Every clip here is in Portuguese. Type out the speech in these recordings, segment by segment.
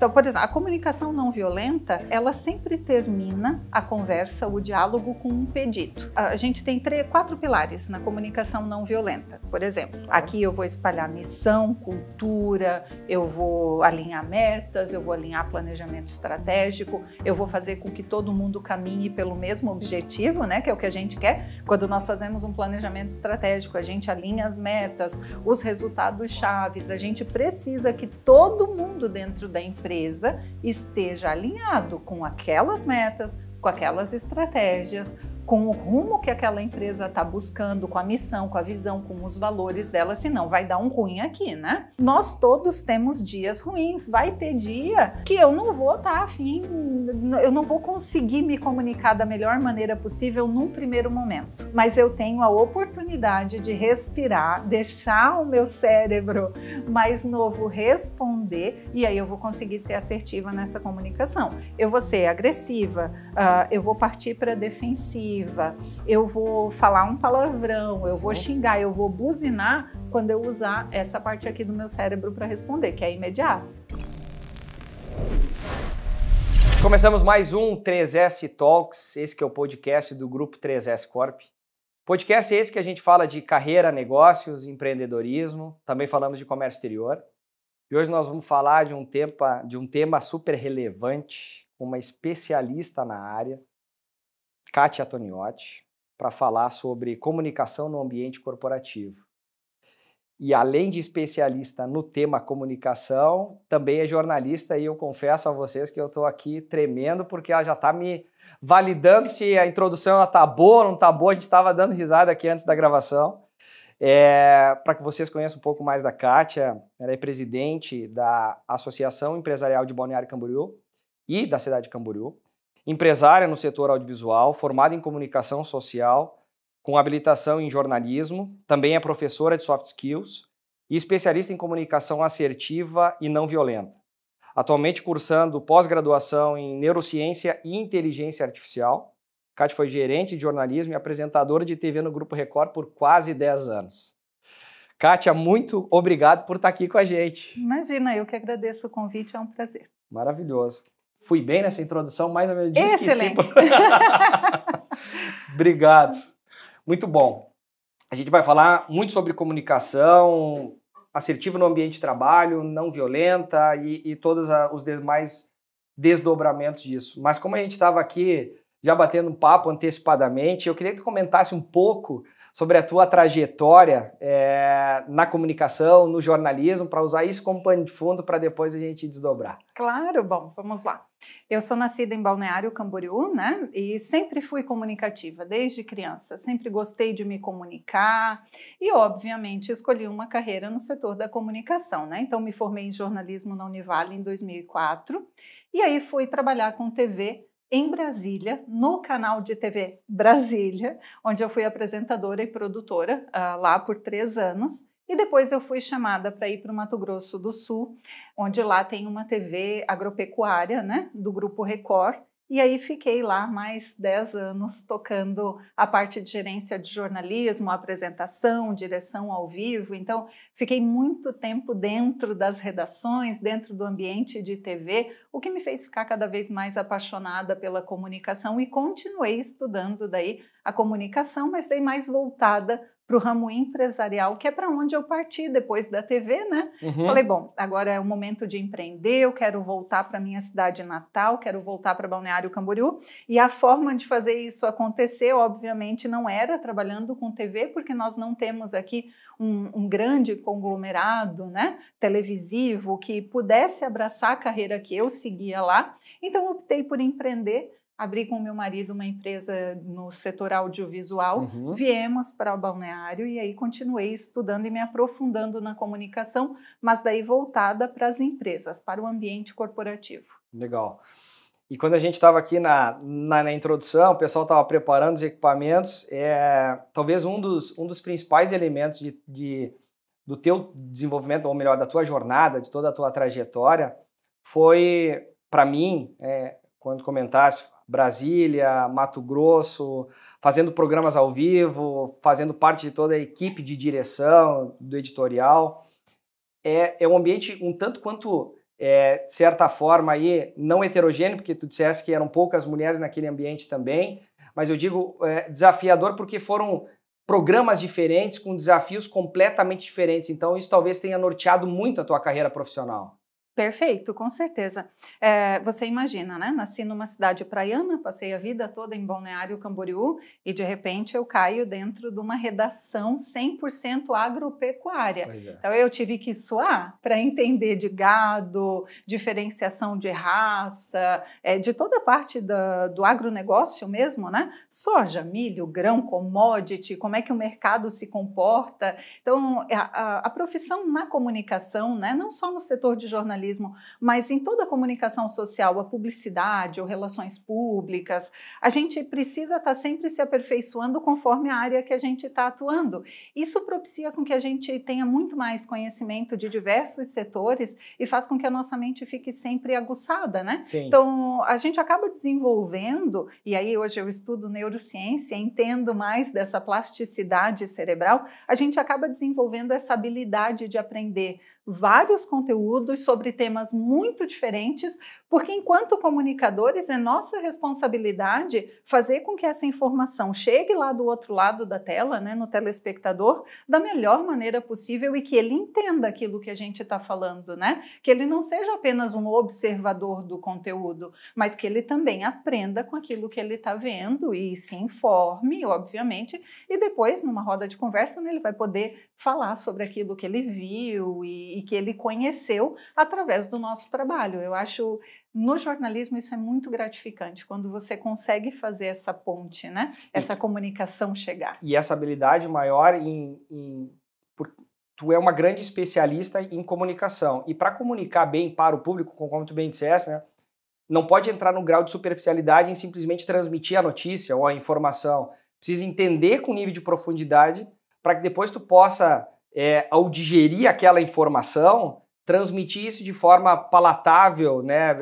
Então, por exemplo, a comunicação não violenta, ela sempre termina a conversa, o diálogo com um pedido. A gente tem 4 pilares na comunicação não violenta. Por exemplo, aqui eu vou espalhar missão, cultura, eu vou alinhar metas, eu vou alinhar planejamento estratégico, eu vou fazer com que todo mundo caminhe pelo mesmo objetivo, né, que é o que a gente quer. Quando nós fazemos um planejamento estratégico, a gente alinha as metas, os resultados chaves, a gente precisa que todo mundo dentro da empresa esteja alinhado com aquelas metas, com aquelas estratégias, com o rumo que aquela empresa está buscando, com a missão, com a visão, com os valores dela, senão vai dar um ruim aqui, né? Nós todos temos dias ruins, vai ter dia que eu não vou estar afim, eu não vou conseguir me comunicar da melhor maneira possível num primeiro momento, mas eu tenho a oportunidade de respirar, deixar o meu cérebro mais novo responder e aí eu vou conseguir ser assertiva nessa comunicação. Eu vou ser agressiva, eu vou partir para defensiva, eu vou falar um palavrão, eu vou xingar, eu vou buzinar quando eu usar essa parte aqui do meu cérebro para responder, que é imediato. Começamos mais um 3S Talks, esse que é o podcast do grupo 3S Corp. Podcast esse que a gente fala de carreira, negócios, empreendedorismo, também falamos de comércio exterior. E hoje nós vamos falar de um tema super relevante, com uma especialista na área, Kátia Toniotti, para falar sobre comunicação no ambiente corporativo. E além de especialista no tema comunicação, também é jornalista e eu confesso a vocês que eu estou aqui tremendo porque ela já está me validando se a introdução está boa ou não está boa. A gente estava dando risada aqui antes da gravação. Para que vocês conheçam um pouco mais da Kátia, ela é presidente da Associação Empresarial de Balneário Camboriú e da cidade de Camboriú. Empresária no setor audiovisual, formada em comunicação social, com habilitação em jornalismo, também é professora de soft skills e especialista em comunicação assertiva e não violenta. Atualmente cursando pós-graduação em neurociência e inteligência artificial. Kátia foi gerente de jornalismo e apresentadora de TV no Grupo Record por quase 10 anos. Kátia, muito obrigado por estar aqui com a gente. Imagina, eu que agradeço o convite, é um prazer. Maravilhoso. Fui bem nessa introdução, mais ou menos disse excelente. Que sim. Obrigado. Muito bom. A gente vai falar muito sobre comunicação assertiva no ambiente de trabalho, não violenta e todos os demais desdobramentos disso. Mas como a gente estava aqui já batendo um papo antecipadamente, eu queria que tu comentasse um pouco sobre a tua trajetória na comunicação, no jornalismo, para usar isso como pano de fundo para depois a gente desdobrar. Claro, bom, vamos lá. Eu sou nascida em Balneário Camboriú, né? E sempre fui comunicativa, desde criança. Sempre gostei de me comunicar e, obviamente, escolhi uma carreira no setor da comunicação, né? Então, me formei em jornalismo na Univale em 2004 e aí fui trabalhar com TV em Brasília, no canal de TV Brasília, onde eu fui apresentadora e produtora lá por 3 anos. E depois eu fui chamada para ir para o Mato Grosso do Sul, onde lá tem uma TV agropecuária, né, do Grupo Record. E aí fiquei lá mais 10 anos tocando a parte de gerência de jornalismo, apresentação, direção ao vivo. Então, fiquei muito tempo dentro das redações, dentro do ambiente de TV, o que me fez ficar cada vez mais apaixonada pela comunicação e continuei estudando daí a comunicação, mas daí mais voltada para o ramo empresarial, que é para onde eu parti depois da TV, né? Uhum. Falei, bom, agora é o momento de empreender, eu quero voltar para minha cidade natal, quero voltar para Balneário Camboriú, e a forma de fazer isso acontecer, obviamente, não era trabalhando com TV, porque nós não temos aqui um grande conglomerado, né, televisivo que pudesse abraçar a carreira que eu seguia lá, então optei por empreender. Abri com meu marido uma empresa no setor audiovisual, viemos para o Balneário e aí continuei estudando e me aprofundando na comunicação, mas daí voltada para as empresas, para o ambiente corporativo. Legal. E quando a gente estava aqui na introdução, o pessoal estava preparando os equipamentos, talvez um dos principais elementos do teu desenvolvimento, ou melhor, da tua jornada, de toda a tua trajetória, foi, para mim, quando comentasse, Brasília, Mato Grosso, fazendo programas ao vivo, fazendo parte de toda a equipe de direção, do editorial. É um ambiente um tanto quanto de certa forma, aí, não heterogêneo, porque tu disseste que eram poucas mulheres naquele ambiente também, mas eu digo desafiador porque foram programas diferentes, com desafios completamente diferentes. Então, isso talvez tenha norteado muito a tua carreira profissional. Perfeito, com certeza. Você imagina, né? Nasci numa cidade praiana, passei a vida toda em Balneário Camboriú e de repente eu caio dentro de uma redação 100% agropecuária. Pois é. Então eu tive que suar para entender de gado, diferenciação de raça, de toda a parte do agronegócio mesmo, né? Soja, milho, grão, commodity, como é que o mercado se comporta. Então a profissão na comunicação, né? Não só no setor de jornalismo, mas em toda a comunicação social, a publicidade ou relações públicas, a gente precisa estar sempre se aperfeiçoando conforme a área que a gente está atuando. Isso propicia com que a gente tenha muito mais conhecimento de diversos setores e faz com que a nossa mente fique sempre aguçada, né? Sim. Então, a gente acaba desenvolvendo, e aí hoje eu estudo neurociência, entendo mais dessa plasticidade cerebral, a gente acaba desenvolvendo essa habilidade de aprender vários conteúdos sobre temas muito diferentes, porque enquanto comunicadores é nossa responsabilidade fazer com que essa informação chegue lá do outro lado da tela, né, no telespectador, da melhor maneira possível e que ele entenda aquilo que a gente está falando, né? Que ele não seja apenas um observador do conteúdo, mas que ele também aprenda com aquilo que ele está vendo e se informe, obviamente, e depois, numa roda de conversa, né, ele vai poder falar sobre aquilo que ele viu e que ele conheceu através do nosso trabalho. Eu acho, no jornalismo, isso é muito gratificante, quando você consegue fazer essa ponte, né? Essa comunicação chegar. E essa habilidade maior tu é uma grande especialista em comunicação. E para comunicar bem para o público, como tu bem disseste, né? Não pode entrar no grau de superficialidade em simplesmente transmitir a notícia ou a informação. Precisa entender com nível de profundidade para que depois tu possa, ao digerir aquela informação, transmitir isso de forma palatável, né,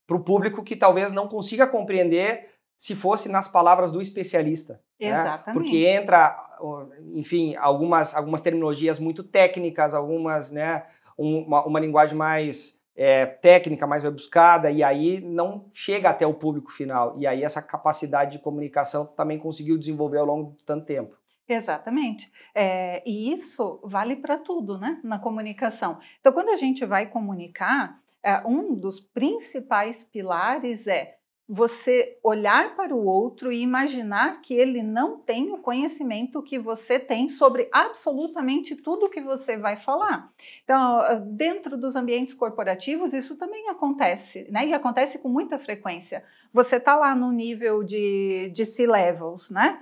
para o público que talvez não consiga compreender se fosse nas palavras do especialista. Exatamente. Né? Porque entra, enfim, algumas terminologias muito técnicas, algumas, né, uma linguagem mais técnica, mais rebuscada, e aí não chega até o público final. E aí essa capacidade de comunicação também conseguiu desenvolver ao longo de tanto tempo. Exatamente. E isso vale para tudo, né, na comunicação. Então, quando a gente vai comunicar, um dos principais pilares é você olhar para o outro e imaginar que ele não tem o conhecimento que você tem sobre absolutamente tudo que você vai falar. Então, dentro dos ambientes corporativos, isso também acontece, né? E acontece com muita frequência. Você está lá no nível de C-levels, né?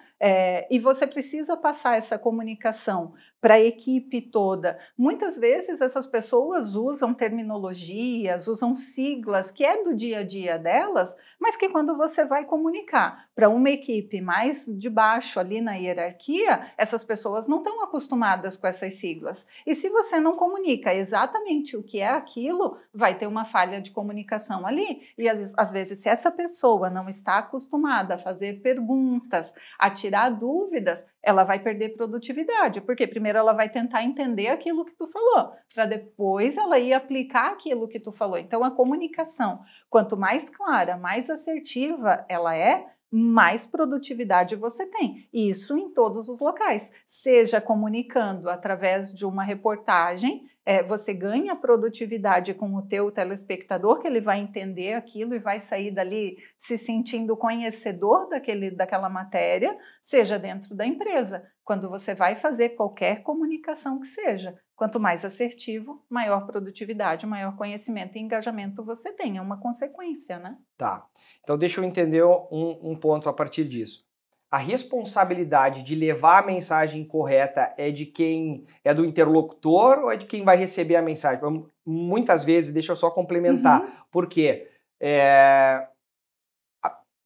E você precisa passar essa comunicação para a equipe toda. Muitas vezes essas pessoas usam terminologias, usam siglas que é do dia a dia delas, mas que quando você vai comunicar para uma equipe mais de baixo ali na hierarquia, essas pessoas não estão acostumadas com essas siglas. E se você não comunica exatamente o que é aquilo, vai ter uma falha de comunicação ali. E às vezes, se essa pessoa não está acostumada a fazer perguntas, a tirar dúvidas, ela vai perder produtividade, porque primeiro ela vai tentar entender aquilo que tu falou, para depois ela ir aplicar aquilo que tu falou. Então, a comunicação, quanto mais clara, mais assertiva ela é, mais produtividade você tem. Isso em todos os locais. Seja comunicando através de uma reportagem, você ganha produtividade com o teu telespectador, que ele vai entender aquilo e vai sair dali se sentindo conhecedor daquela matéria, seja dentro da empresa. Quando você vai fazer qualquer comunicação que seja, quanto mais assertivo, maior produtividade, maior conhecimento e engajamento você tem. É uma consequência, né? Tá. Então deixa eu entender um ponto a partir disso. A responsabilidade de levar a mensagem correta é de quem é do interlocutor ou é de quem vai receber a mensagem? Muitas vezes, deixa eu só complementar, porque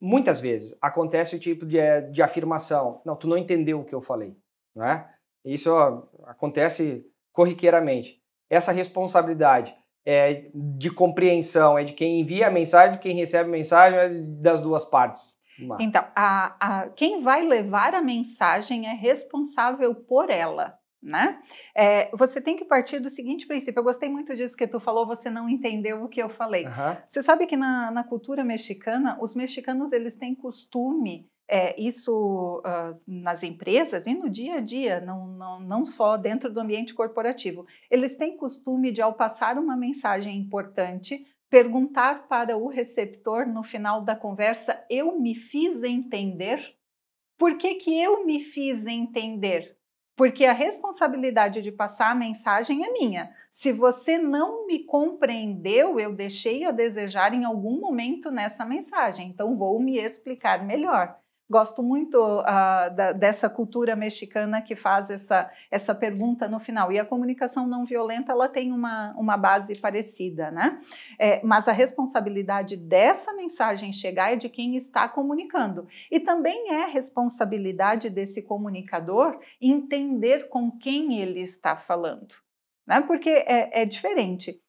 muitas vezes acontece o tipo de afirmação, não, tu não entendeu o que eu falei, né? Isso acontece corriqueiramente. Essa responsabilidade de compreensão é de quem envia a mensagem, de quem recebe a mensagem, é das duas partes. Então, quem vai levar a mensagem é responsável por ela, né? Você tem que partir do seguinte princípio. Eu gostei muito disso que tu falou, você não entendeu o que eu falei. Você sabe que na cultura mexicana, os mexicanos eles têm costume, isso nas empresas e no dia a dia, não só dentro do ambiente corporativo. Eles têm costume de, ao passar uma mensagem importante, perguntar para o receptor no final da conversa: eu me fiz entender? Por que eu me fiz entender? Porque a responsabilidade de passar a mensagem é minha. Se você não me compreendeu, eu deixei a desejar em algum momento nessa mensagem, então vou me explicar melhor. Gosto muito dessa cultura mexicana que faz essa pergunta no final. E a comunicação não violenta, ela tem uma base parecida, né? Mas a responsabilidade dessa mensagem chegar é de quem está comunicando. E também é responsabilidade desse comunicador entender com quem ele está falando. Né? Porque é diferente.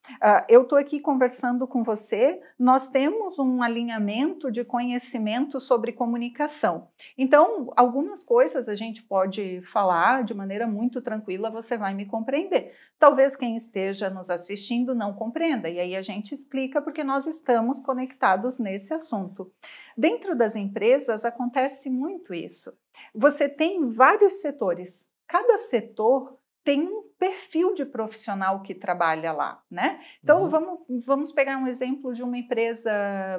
Eu estou aqui conversando com você, nós temos um alinhamento de conhecimento sobre comunicação. Então, algumas coisas a gente pode falar de maneira muito tranquila, você vai me compreender. Talvez quem esteja nos assistindo não compreenda, e aí a gente explica porque nós estamos conectados nesse assunto. Dentro das empresas acontece muito isso. Você tem vários setores, cada setor tem um perfil de profissional que trabalha lá, né? Então, vamos pegar um exemplo de uma empresa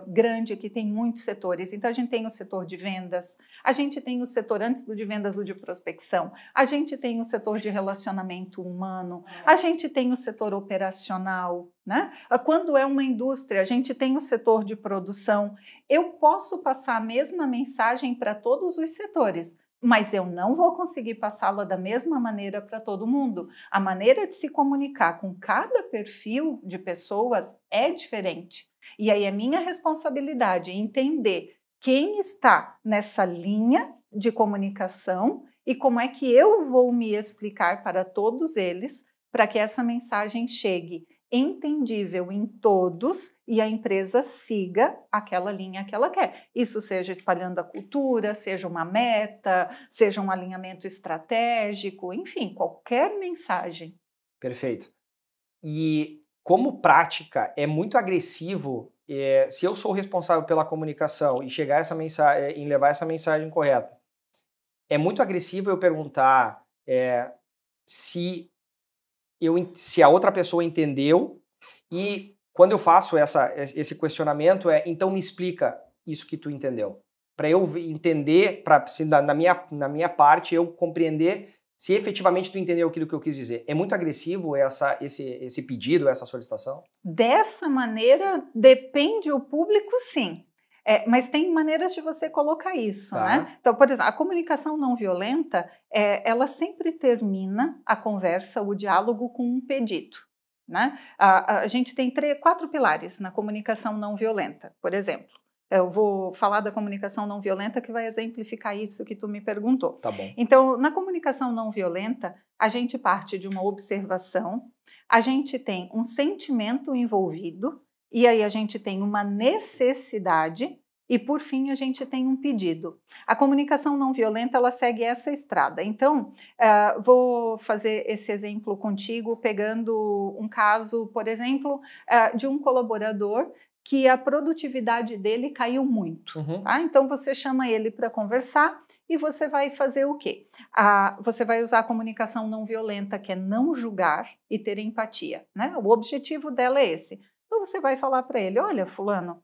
grande que tem muitos setores. Então, a gente tem o setor de vendas, a gente tem o setor antes do de vendas, o de prospecção, a gente tem o setor de relacionamento humano, a gente tem o setor operacional, né? Quando é uma indústria, a gente tem o setor de produção. Eu posso passar a mesma mensagem para todos os setores, mas eu não vou conseguir passá-la da mesma maneira para todo mundo. A maneira de se comunicar com cada perfil de pessoas é diferente. E aí é minha responsabilidade entender quem está nessa linha de comunicação e como é que eu vou me explicar para todos eles para que essa mensagem chegue entendível em todos e a empresa siga aquela linha que ela quer. Isso seja espalhando a cultura, seja uma meta, seja um alinhamento estratégico, enfim, qualquer mensagem. Perfeito. E como prática, é muito agressivo, se eu sou responsável pela comunicação e chegar essa mensagem, em levar essa mensagem correta, é muito agressivo eu perguntar se a outra pessoa entendeu, e quando eu faço esse questionamento então me explica isso que tu entendeu. Para eu entender, na minha parte, eu compreender se efetivamente tu entendeu aquilo que eu quis dizer. É muito agressivo esse pedido, essa solicitação? Dessa maneira, depende o público, sim. Mas tem maneiras de você colocar isso, né? Então, por exemplo, a comunicação não violenta, ela sempre termina a conversa, o diálogo com um pedido, né? A gente tem 4 pilares na comunicação não violenta, por exemplo. Eu vou falar da comunicação não violenta que vai exemplificar isso que tu me perguntou. Tá bom. Então, na comunicação não violenta, a gente parte de uma observação, a gente tem um sentimento envolvido, e aí a gente tem uma necessidade e, por fim, a gente tem um pedido. A comunicação não violenta, ela segue essa estrada. Então, vou fazer esse exemplo contigo, pegando um caso, por exemplo, de um colaborador que a produtividade dele caiu muito. Tá? Então, você chama ele para conversar e você vai fazer o quê? Você vai usar a comunicação não violenta, que é não julgar e ter empatia, né? O objetivo dela é esse. Então, você vai falar para ele: olha, fulano,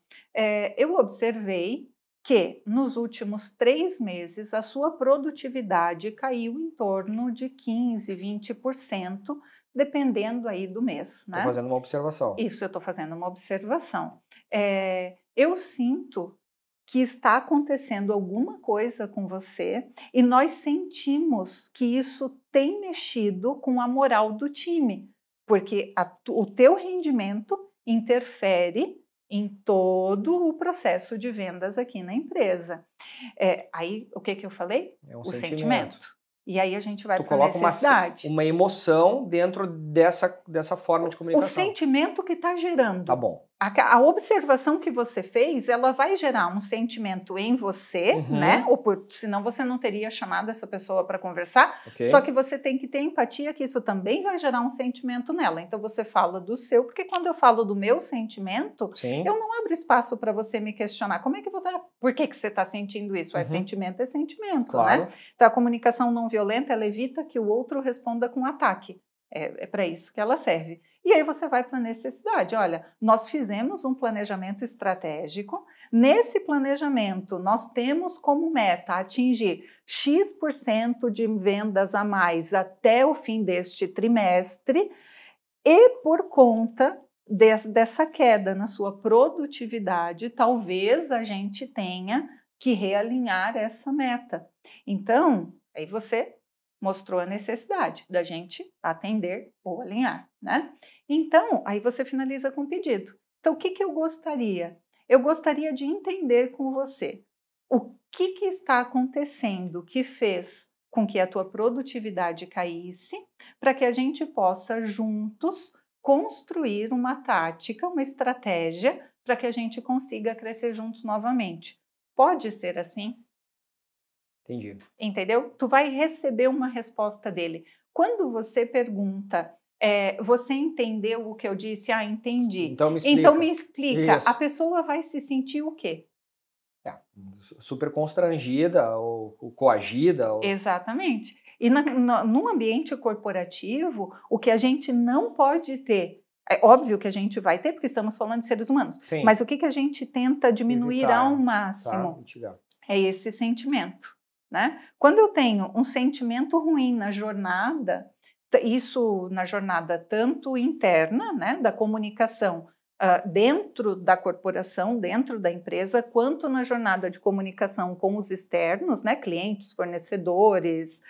eu observei que nos últimos 3 meses a sua produtividade caiu em torno de 15%, 20%, dependendo aí do mês. Né? Estou fazendo uma observação. Isso, eu estou fazendo uma observação. Eu sinto que está acontecendo alguma coisa com você e nós sentimos que isso tem mexido com a moral do time, porque o teu rendimento interfere em todo o processo de vendas aqui na empresa. Aí, o que eu falei? É um o sentimento. E aí a gente vai para a necessidade. Uma emoção dentro dessa forma de comunicação. O sentimento que está gerando. Tá bom. A observação que você fez, ela vai gerar um sentimento em você, né? Senão você não teria chamado essa pessoa para conversar. Okay. Só que você tem que ter empatia que isso também vai gerar um sentimento nela. Então você fala do seu, porque quando eu falo do meu sentimento, Sim. eu não abro espaço para você me questionar. Como é que você... Por que você está sentindo isso? É sentimento, claro. né? Então a comunicação não violenta, ela evita que o outro responda com ataque. É para isso que ela serve. E aí você vai para a necessidade. Olha, nós fizemos um planejamento estratégico. Nesse planejamento, nós temos como meta atingir X% de vendas a mais até o fim deste trimestre. E por conta dessa queda na sua produtividade, talvez a gente tenha que realinhar essa meta. Então, aí você mostrou a necessidade da gente atender ou alinhar, né? Então, aí você finaliza com o pedido. Então, o que eu gostaria? Eu gostaria de entender com você o que está acontecendo que fez com que a tua produtividade caísse, para que a gente possa juntos construir uma tática, uma estratégia, para que a gente consiga crescer juntos novamente. Pode ser assim? Entendi. Entendeu? Tu vai receber uma resposta dele. Quando você pergunta, você entendeu o que eu disse? Ah, entendi. Então me explica. Então me explica. Isso. A pessoa vai se sentir o quê? Super constrangida ou coagida. Exatamente. E no ambiente corporativo, o que a gente não pode ter, é óbvio que a gente vai ter, porque estamos falando de seres humanos, Sim. mas o que a gente tenta diminuir Evitar, ao máximo mitigar. É esse sentimento. Né? Quando eu tenho um sentimento ruim na jornada, isso na jornada tanto interna, né, da comunicação dentro da corporação, dentro da empresa, quanto na jornada de comunicação com os externos, né, clientes, fornecedores,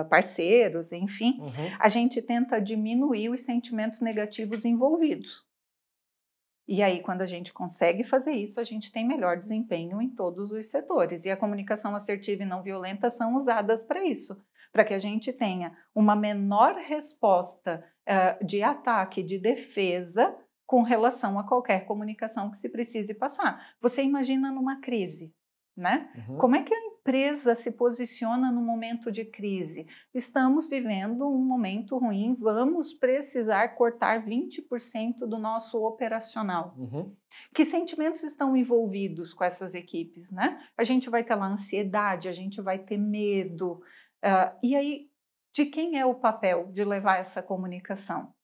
parceiros, enfim, a gente tenta diminuir os sentimentos negativos envolvidos. E aí, quando a gente consegue fazer isso, a gente tem melhor desempenho em todos os setores. E a comunicação assertiva e não violenta são usadas para isso, para que a gente tenha uma menor resposta de ataque, de defesa, com relação a qualquer comunicação que se precise passar. Você imagina numa crise, né? Como é que a empresa se posiciona no momento de crise? Estamos vivendo um momento ruim, vamos precisar cortar 20% do nosso operacional. Que sentimentos estão envolvidos com essas equipes, né? A gente vai ter lá ansiedade, a gente vai ter medo. E aí, de quem é o papel de levar essa comunicação?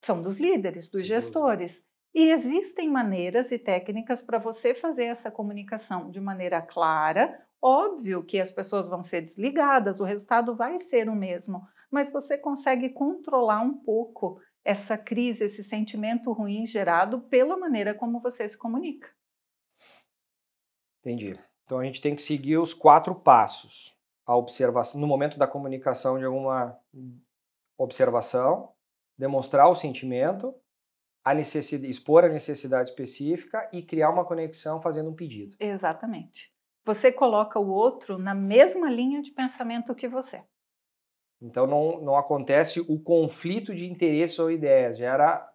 São dos líderes, dos gestores. E existem maneiras e técnicas para você fazer essa comunicação de maneira clara. Óbvio que as pessoas vão ser desligadas, o resultado vai ser o mesmo, mas você consegue controlar um pouco essa crise, esse sentimento ruim gerado pela maneira como você se comunica. Entendi. Então a gente tem que seguir os 4 passos. A observação, no momento da comunicação de alguma observação, demonstrar o sentimento, expor a necessidade específica e criar uma conexão fazendo um pedido. Exatamente. Você coloca o outro na mesma linha de pensamento que você. Então não acontece o conflito de interesses ou ideias, gera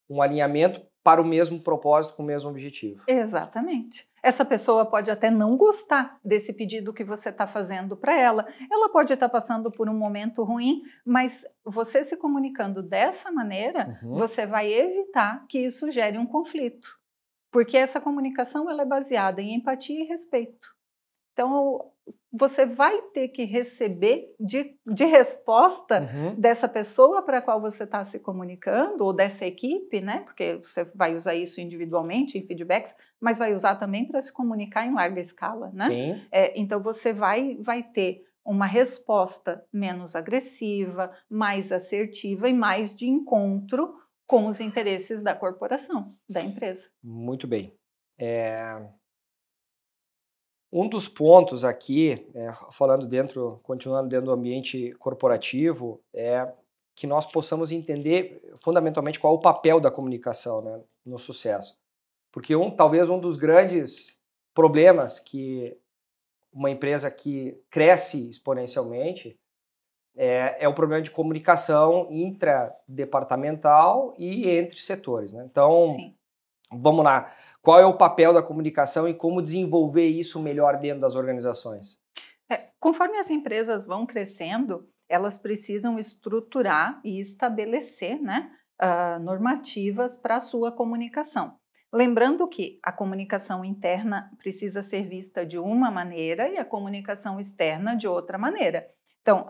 um alinhamento para o mesmo propósito, com o mesmo objetivo. Exatamente. Essa pessoa pode até não gostar desse pedido que você está fazendo para ela. Ela pode estar passando por um momento ruim, mas você se comunicando dessa maneira, você vai evitar que isso gere um conflito. Porque essa comunicação ela é baseada em empatia e respeito. Então, você vai ter que receber de resposta dessa pessoa para a qual você está se comunicando, ou dessa equipe, né? Porque você vai usar isso individualmente, em feedbacks, mas vai usar também para se comunicar em larga escala, né? Sim. Então, você vai ter uma resposta menos agressiva, mais assertiva e mais de encontro com os interesses da corporação, da empresa. Muito bem. Um dos pontos aqui, continuando dentro do ambiente corporativo, é que nós possamos entender fundamentalmente qual é o papel da comunicação, né, no sucesso. Porque talvez um dos grandes problemas que uma empresa que cresce exponencialmente é o problema de comunicação intradepartamental e entre setores, né? Então, Sim. Vamos lá. Qual é o papel da comunicação e como desenvolver isso melhor dentro das organizações? Conforme as empresas vão crescendo, elas precisam estruturar e estabelecer, né, normativas para a sua comunicação. Lembrando que a comunicação interna precisa ser vista de uma maneira e a comunicação externa de outra maneira. Então,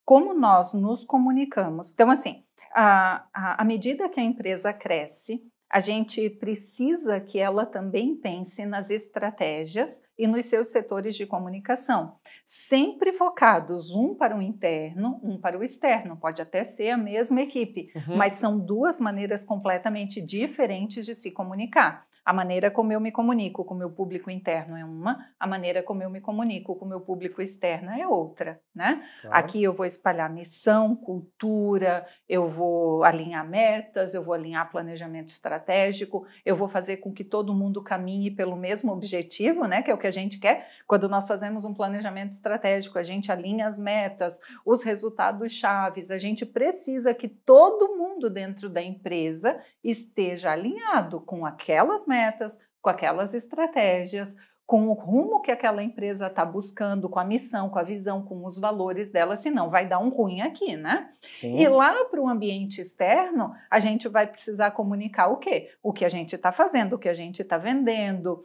como nós nos comunicamos? Então, assim, à medida que a empresa cresce, a gente precisa que ela também pense nas estratégias e nos seus setores de comunicação, sempre focados um para o interno, um para o externo. Pode até ser a mesma equipe, mas são duas maneiras completamente diferentes de se comunicar. A maneira como eu me comunico com o meu público interno é uma, a maneira como eu me comunico com o meu público externo é outra, né? Claro. Aqui eu vou espalhar missão, cultura, eu vou alinhar metas, eu vou alinhar planejamento estratégico, eu vou fazer com que todo mundo caminhe pelo mesmo objetivo, né? Que é o que a gente quer. Quando nós fazemos um planejamento estratégico, a gente alinha as metas, os resultados chaves, a gente precisa que todo mundo dentro da empresa esteja alinhado com aquelas metas, com aquelas estratégias, com o rumo que aquela empresa está buscando, com a missão, com a visão, com os valores dela, senão vai dar um ruim aqui, né? Sim. E lá para o ambiente externo, a gente vai precisar comunicar o quê? O que a gente está fazendo, o que a gente está vendendo,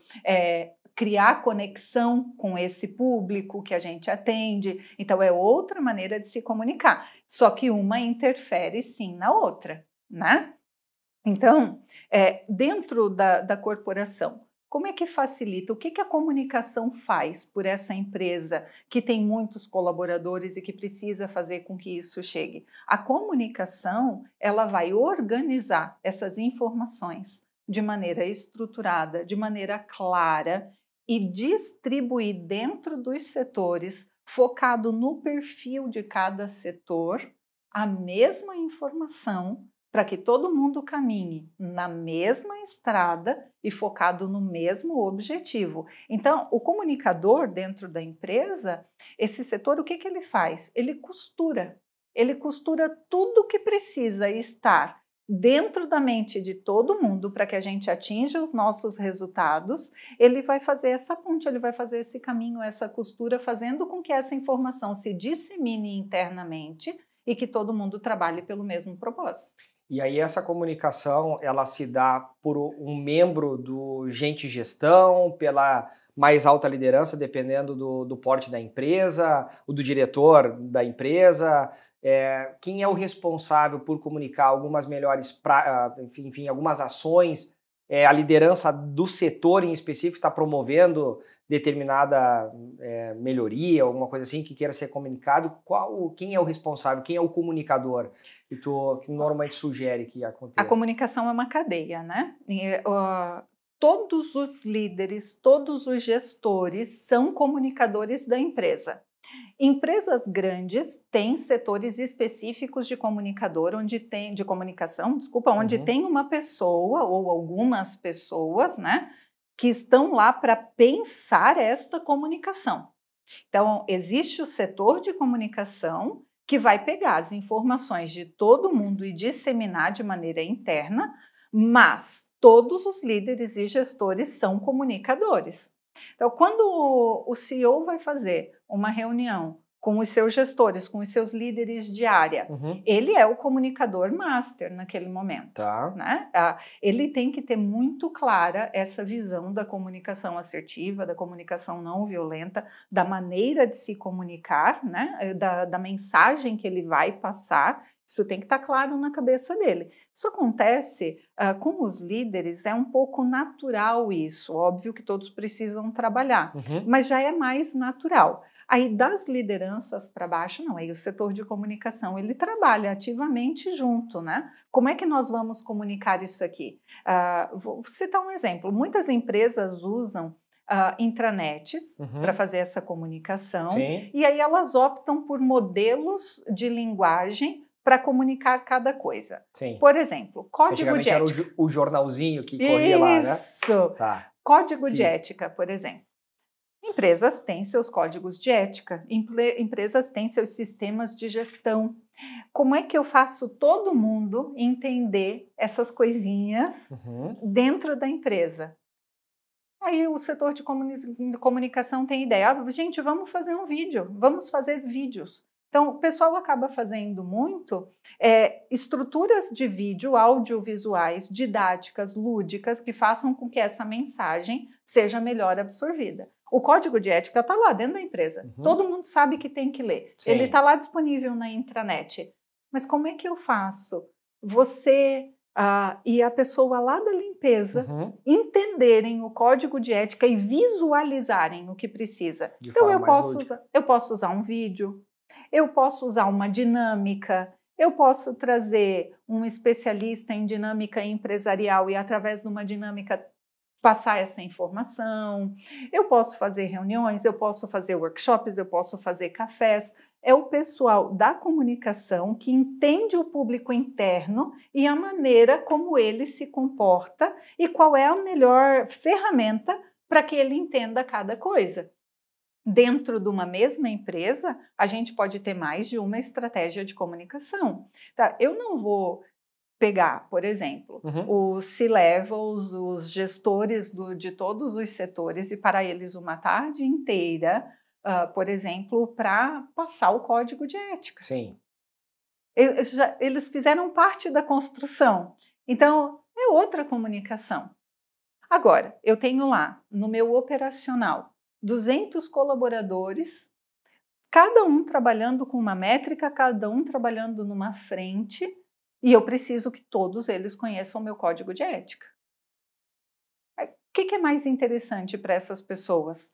criar conexão com esse público que a gente atende. Então, é outra maneira de se comunicar. Só que uma interfere sim na outra, né? Então, dentro da corporação, como é que facilita? O que a comunicação faz por essa empresa que tem muitos colaboradores e que precisa fazer com que isso chegue? A comunicação, ela vai organizar essas informações de maneira estruturada, de maneira clara e distribuir dentro dos setores, focado no perfil de cada setor, a mesma informação para que todo mundo caminhe na mesma estrada e focado no mesmo objetivo. Então, o comunicador dentro da empresa, esse setor, o que ele faz? Ele costura tudo que precisa estar dentro da mente de todo mundo para que a gente atinja os nossos resultados. Ele vai fazer essa ponte, ele vai fazer esse caminho, essa costura, fazendo com que essa informação se dissemine internamente e que todo mundo trabalhe pelo mesmo propósito. E aí essa comunicação, ela se dá por um membro do gente gestão, pela mais alta liderança, dependendo do porte da empresa, o do diretor da empresa. Quem é o responsável por comunicar algumas melhores, enfim, algumas ações? A liderança do setor em específico está promovendo determinada melhoria, alguma coisa assim que queira ser comunicado. Quem é o responsável? Quem é o comunicador que normalmente sugere que aconteça? A comunicação é uma cadeia, né? Todos os líderes, todos os gestores são comunicadores da empresa. Empresas grandes têm setores específicos de comunicador, onde tem tem uma pessoa ou algumas pessoas, né, que estão lá para pensar esta comunicação. Então, existe o setor de comunicação que vai pegar as informações de todo mundo e disseminar de maneira interna, mas todos os líderes e gestores são comunicadores. Então, quando o CEO vai fazer uma reunião com os seus gestores, com os seus líderes de área, ele é o comunicador master naquele momento. Tá. Né? Ele tem que ter muito clara essa visão da comunicação assertiva, da comunicação não violenta, da maneira de se comunicar, né? da mensagem que ele vai passar. Isso tem que estar claro na cabeça dele. Isso acontece com os líderes, é um pouco natural isso. Óbvio que todos precisam trabalhar, mas já é mais natural. Aí das lideranças para baixo, não, aí o setor de comunicação, ele trabalha ativamente junto, né? Como é que nós vamos comunicar isso aqui? Vou citar um exemplo. Muitas empresas usam intranets para fazer essa comunicação. Sim. E aí elas optam por modelos de linguagem para comunicar cada coisa. Sim. Por exemplo, código de ética. Era o jornalzinho que corria lá, né? Isso! Tá. Código de ética, por exemplo. Empresas têm seus códigos de ética, empresas têm seus sistemas de gestão. Como é que eu faço todo mundo entender essas coisinhas dentro da empresa? Aí o setor de comunicação tem ideia, gente, vamos fazer um vídeo, vamos fazer vídeos. Então, o pessoal acaba fazendo muito estruturas de vídeo, audiovisuais, didáticas, lúdicas, que façam com que essa mensagem seja melhor absorvida. O código de ética está lá dentro da empresa. Todo mundo sabe que tem que ler. Sim. Ele está lá disponível na intranet. Mas como é que eu faço? Você e a pessoa lá da limpeza entenderem o código de ética e visualizarem o que precisa. Então, eu posso usar um vídeo, eu posso usar uma dinâmica, eu posso trazer um especialista em dinâmica empresarial e, através de uma dinâmica, passar essa informação. Eu posso fazer reuniões, eu posso fazer workshops, eu posso fazer cafés. É o pessoal da comunicação que entende o público interno e a maneira como ele se comporta e qual é a melhor ferramenta para que ele entenda cada coisa. Dentro de uma mesma empresa, a gente pode ter mais de uma estratégia de comunicação. Tá? Eu não vou pegar, por exemplo, os C-levels, os gestores de todos os setores e para eles uma tarde inteira, por exemplo, para passar o código de ética. Sim. Eles fizeram parte da construção. Então, é outra comunicação. Agora, eu tenho lá, no meu operacional, 200 colaboradores, cada um trabalhando com uma métrica, cada um trabalhando numa frente, e eu preciso que todos eles conheçam o meu código de ética. O que é mais interessante para essas pessoas?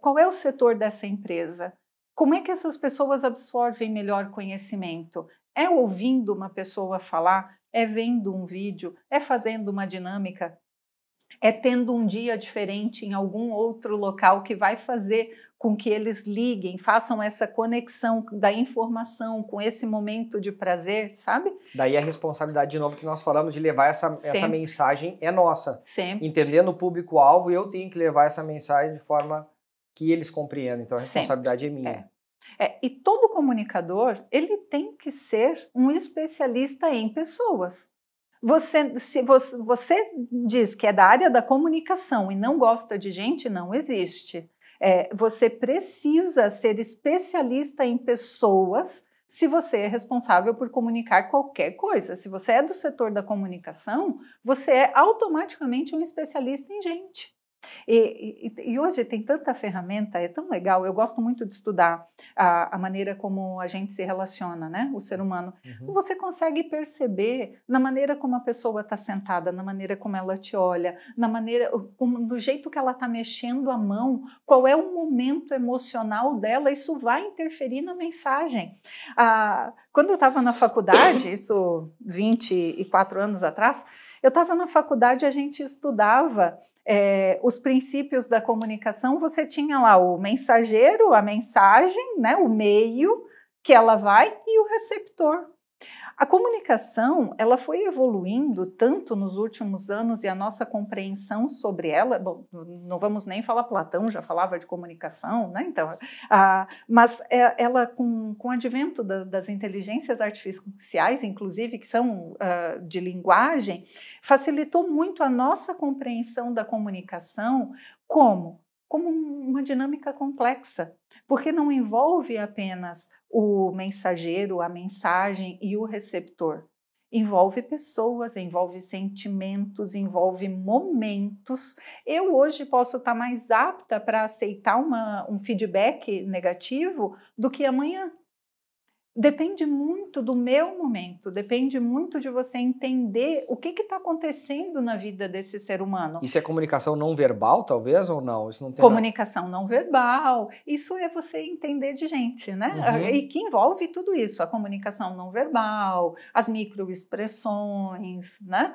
Qual é o setor dessa empresa? Como é que essas pessoas absorvem melhor conhecimento? É ouvindo uma pessoa falar? É vendo um vídeo? É fazendo uma dinâmica? É tendo um dia diferente em algum outro local que vai fazer com que eles liguem, façam essa conexão da informação com esse momento de prazer, sabe? Daí a responsabilidade, de novo, que nós falamos de levar essa mensagem é nossa. Sempre. Entendendo o público-alvo, eu tenho que levar essa mensagem de forma que eles compreendam. Então a responsabilidade é minha. E todo comunicador, ele tem que ser um especialista em pessoas. Se você diz que é da área da comunicação e não gosta de gente, não existe. Você precisa ser especialista em pessoas se você é responsável por comunicar qualquer coisa. Se você é do setor da comunicação, você é automaticamente um especialista em gente. E hoje tem tanta ferramenta, é tão legal. Eu gosto muito de estudar a maneira como a gente se relaciona, né? O ser humano. Você consegue perceber na maneira como a pessoa está sentada, na maneira como ela te olha, do jeito que ela está mexendo a mão, qual é o momento emocional dela. Isso vai interferir na mensagem. Quando eu estava na faculdade, isso 24 anos atrás, eu estava na faculdade, a gente estudava os princípios da comunicação. Você tinha lá o mensageiro, a mensagem, né, o meio que ela vai e o receptor. A comunicação, ela foi evoluindo tanto nos últimos anos e a nossa compreensão sobre ela, bom, não vamos nem falar, Platão já falava de comunicação, né? Então, mas ela, com o advento das inteligências artificiais, inclusive, que são de linguagem, facilitou muito a nossa compreensão da comunicação como uma dinâmica complexa, porque não envolve apenas o mensageiro, a mensagem e o receptor. Envolve pessoas, envolve sentimentos, envolve momentos. Eu hoje posso estar mais apta para aceitar um feedback negativo do que amanhã. Depende muito do meu momento, depende muito de você entender o que está acontecendo na vida desse ser humano. Isso é comunicação não verbal, talvez, ou não? Isso não tem comunicação não verbal, isso é você entender de gente, né? E que envolve tudo isso, a comunicação não verbal, as microexpressões, né?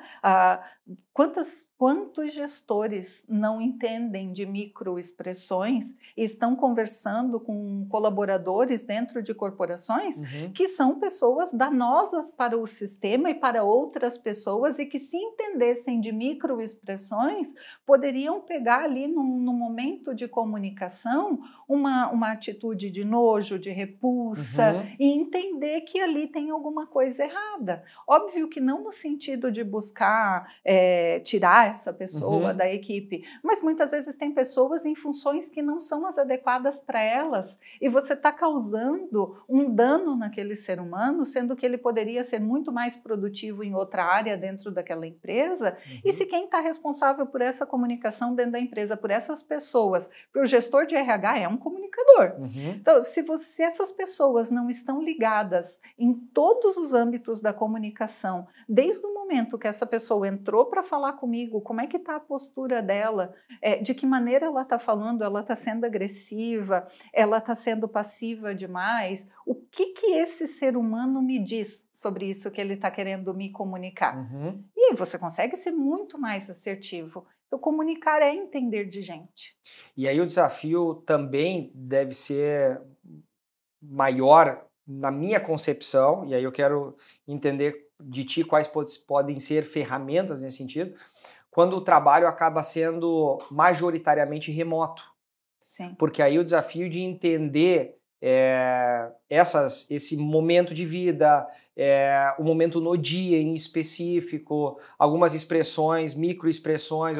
Quantas quantos gestores não entendem de microexpressões e estão conversando com colaboradores dentro de corporações que são pessoas danosas para o sistema e para outras pessoas e que, se entendessem de microexpressões, poderiam pegar ali no momento de comunicação uma atitude de nojo, de repulsa e entender que ali tem alguma coisa errada. Óbvio que não no sentido de buscar tirar essa pessoa da equipe, mas muitas vezes tem pessoas em funções que não são as adequadas para elas e você está causando um dano naquele ser humano, sendo que ele poderia ser muito mais produtivo em outra área dentro daquela empresa. E se quem está responsável por essa comunicação dentro da empresa, por essas pessoas, porque o gestor de RH é um comunicador. Então, se essas pessoas não estão ligadas em todos os âmbitos da comunicação, desde o momento que essa pessoa entrou para falar comigo, como é que está a postura dela, de que maneira ela está falando, ela está sendo agressiva, ela está sendo passiva demais, o que esse ser humano me diz sobre isso que ele está querendo me comunicar? E aí você consegue ser muito mais assertivo. Então, comunicar é entender de gente. E aí o desafio também deve ser maior, na minha concepção, e aí eu quero entender de ti quais podem ser ferramentas nesse sentido, quando o trabalho acaba sendo majoritariamente remoto. Sim. Porque aí o desafio de entender esse momento de vida, o momento no dia em específico, algumas expressões, microexpressões,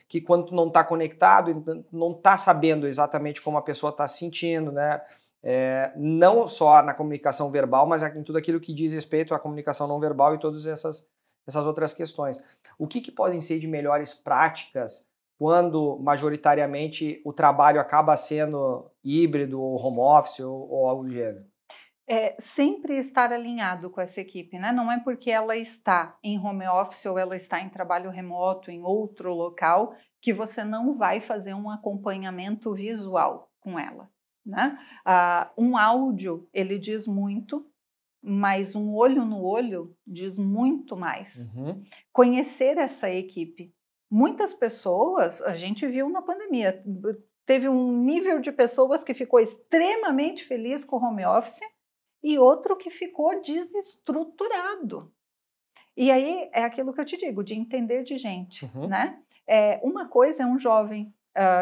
que quando tu não está conectado, não está sabendo exatamente como a pessoa está se sentindo, né? Não só na comunicação verbal, mas em tudo aquilo que diz respeito à comunicação não verbal e todas essas outras questões. O que podem ser de melhores práticas quando majoritariamente o trabalho acaba sendo híbrido, ou home office ou algo do gênero? Sempre estar alinhado com essa equipe, né? Não é porque ela está em home office ou ela está em trabalho remoto em outro local que você não vai fazer um acompanhamento visual com ela, né? Um áudio, ele diz muito, mas um olho no olho diz muito mais. Conhecer essa equipe. Muitas pessoas, a gente viu na pandemia, teve um nível de pessoas que ficou extremamente feliz com o home office e outro que ficou desestruturado. E aí é aquilo que eu te digo, de entender de gente, né? Uma coisa é um jovem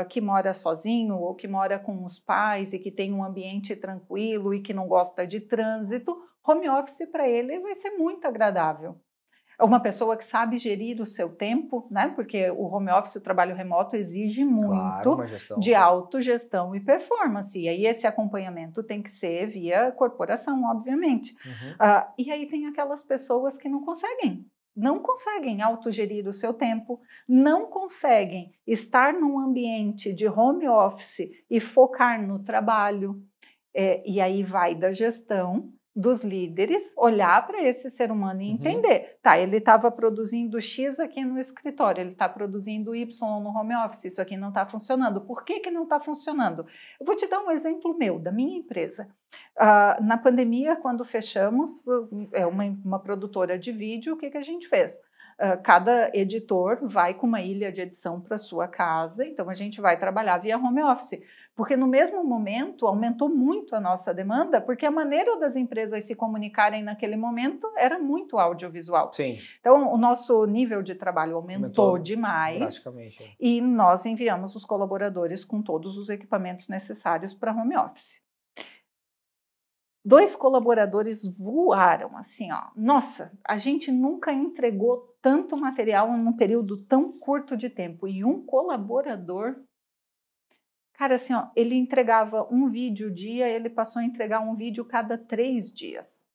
que mora sozinho ou que mora com os pais e que tem um ambiente tranquilo e que não gosta de trânsito. Home office para ele vai ser muito agradável. Uma pessoa que sabe gerir o seu tempo, né? Porque o home office, o trabalho remoto, exige muito de autogestão e performance. E aí esse acompanhamento tem que ser via corporação, obviamente. E aí tem aquelas pessoas que não conseguem autogerir o seu tempo, não conseguem estar num ambiente de home office e focar no trabalho. E aí vai da gestão, dos líderes, olhar para esse ser humano e entender. Tá, ele estava produzindo X aqui no escritório, ele está produzindo Y no home office, isso aqui não está funcionando. Por que não está funcionando? Eu vou te dar um exemplo meu, da minha empresa. Na pandemia, quando fechamos, uma produtora de vídeo, o que a gente fez? Cada editor vai com uma ilha de edição para sua casa, então a gente vai trabalhar via home office. Porque no mesmo momento aumentou muito a nossa demanda, porque a maneira das empresas se comunicarem naquele momento era muito audiovisual. Sim. Então o nosso nível de trabalho aumentou demais e nós enviamos os colaboradores com todos os equipamentos necessários para home office. 2 colaboradores voaram assim, ó. Nossa, a gente nunca entregou tanto material num período tão curto de tempo. E um colaborador, cara, assim, ó, ele entregava um vídeo dia, ele passou a entregar um vídeo cada 3 dias.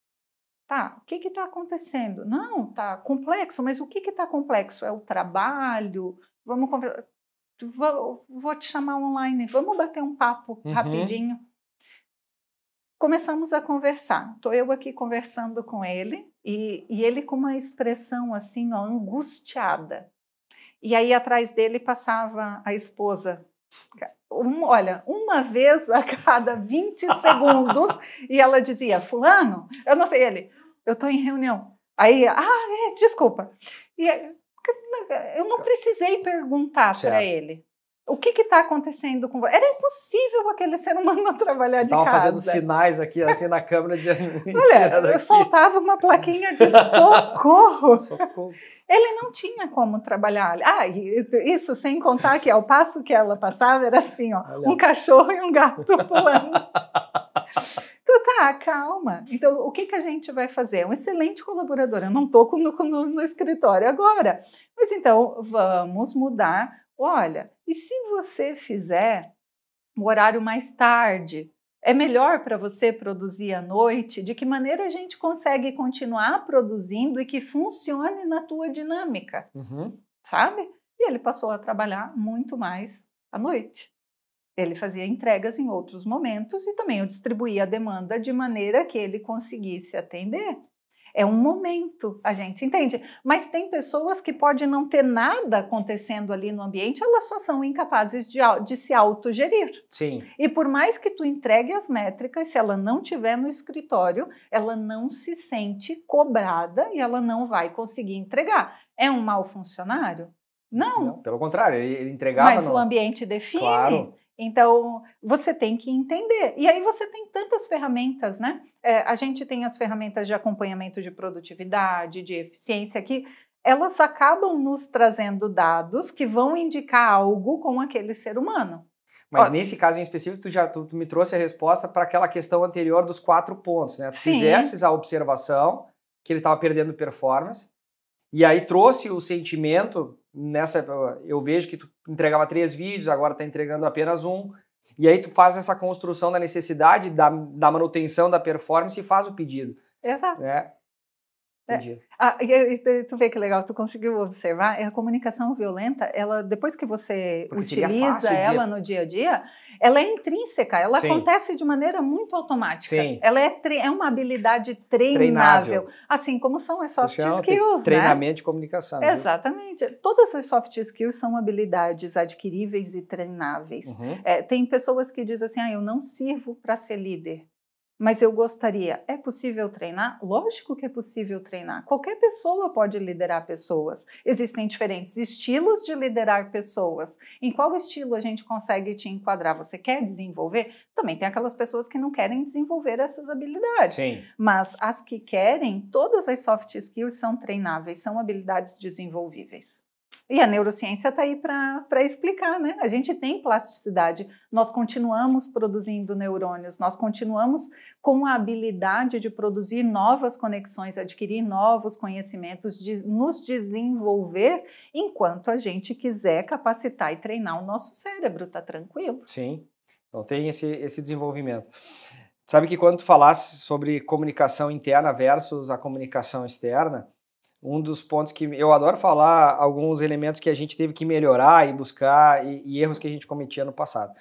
Tá, o que está acontecendo? Não, tá complexo, mas o que está complexo? É o trabalho? Vamos conversar. Vou te chamar online, vamos bater um papo rapidinho. Começamos a conversar. Estou eu aqui conversando com ele e ele com uma expressão assim, ó, angustiada. E aí atrás dele passava a esposa. Olha, uma vez a cada 20 segundos e ela dizia, fulano, eu não sei, ele, eu estou em reunião. Aí, desculpa. E Eu não precisei perguntar para ele. O que está acontecendo com você? Era impossível aquele ser humano não trabalhar de casa. Estava fazendo sinais aqui, assim, na câmera, dizendo... Olha, faltava uma plaquinha de socorro. Socorro. Ele não tinha como trabalhar. Isso sem contar que ao passo que ela passava, era assim, ó, um cachorro e um gato pulando. Calma. Então, o que a gente vai fazer? É um excelente colaborador. Eu não estou no escritório agora. Mas então, vamos mudar. Olha, e se você fizer o horário mais tarde, é melhor para você produzir à noite? De que maneira a gente consegue continuar produzindo e que funcione na tua dinâmica? Sabe? E ele passou a trabalhar muito mais à noite. Ele fazia entregas em outros momentos e também eu distribuía a demanda de maneira que ele conseguisse atender. É um momento, a gente entende. Mas tem pessoas que podem não ter nada acontecendo ali no ambiente, elas só são incapazes de se autogerir. Sim. E por mais que tu entregue as métricas, se ela não estiver no escritório, ela não se sente cobrada e ela não vai conseguir entregar. É um mau funcionário? Não. Pelo contrário, ele entregava... Mas o ambiente define. Claro. Então, você tem que entender. E aí você tem tantas ferramentas, né? A gente tem as ferramentas de acompanhamento de produtividade, de eficiência, que elas acabam nos trazendo dados que vão indicar algo com aquele ser humano. Mas nesse caso em específico, tu me trouxe a resposta para aquela questão anterior dos 4 pontos, né? Tu fizesses a observação que ele estava perdendo performance, e aí trouxe o sentimento... eu vejo que tu entregava 3 vídeos, agora está entregando apenas 1, e aí tu faz essa construção da necessidade da manutenção da performance e faz o pedido. Exato. Entendi. Tu vê que legal, tu conseguiu observar, a comunicação violenta, ela, depois que você utiliza ela no dia a dia, ela é intrínseca, ela acontece de maneira muito automática. Sim. Ela é uma habilidade treinável, assim como são as soft skills, treinamento de comunicação. Exatamente. Todas as soft skills são habilidades adquiríveis e treináveis. Tem pessoas que dizem assim, eu não sirvo para ser líder. Mas eu gostaria. É possível treinar? Lógico que é possível treinar. Qualquer pessoa pode liderar pessoas. Existem diferentes estilos de liderar pessoas. Em qual estilo a gente consegue te enquadrar? Você quer desenvolver? Também tem aquelas pessoas que não querem desenvolver essas habilidades. Sim. Mas as que querem, todas as soft skills são treináveis, são habilidades desenvolvíveis. E a neurociência está aí para explicar, né? A gente tem plasticidade, nós continuamos produzindo neurônios, nós continuamos com a habilidade de produzir novas conexões, adquirir novos conhecimentos, de nos desenvolver enquanto a gente quiser capacitar e treinar o nosso cérebro, tá tranquilo? Sim, então tem esse desenvolvimento. Sabe que quando tu falasse sobre comunicação interna versus a comunicação externa, um dos pontos que eu adoro falar, alguns elementos que a gente teve que melhorar e buscar e erros que a gente cometia no passado.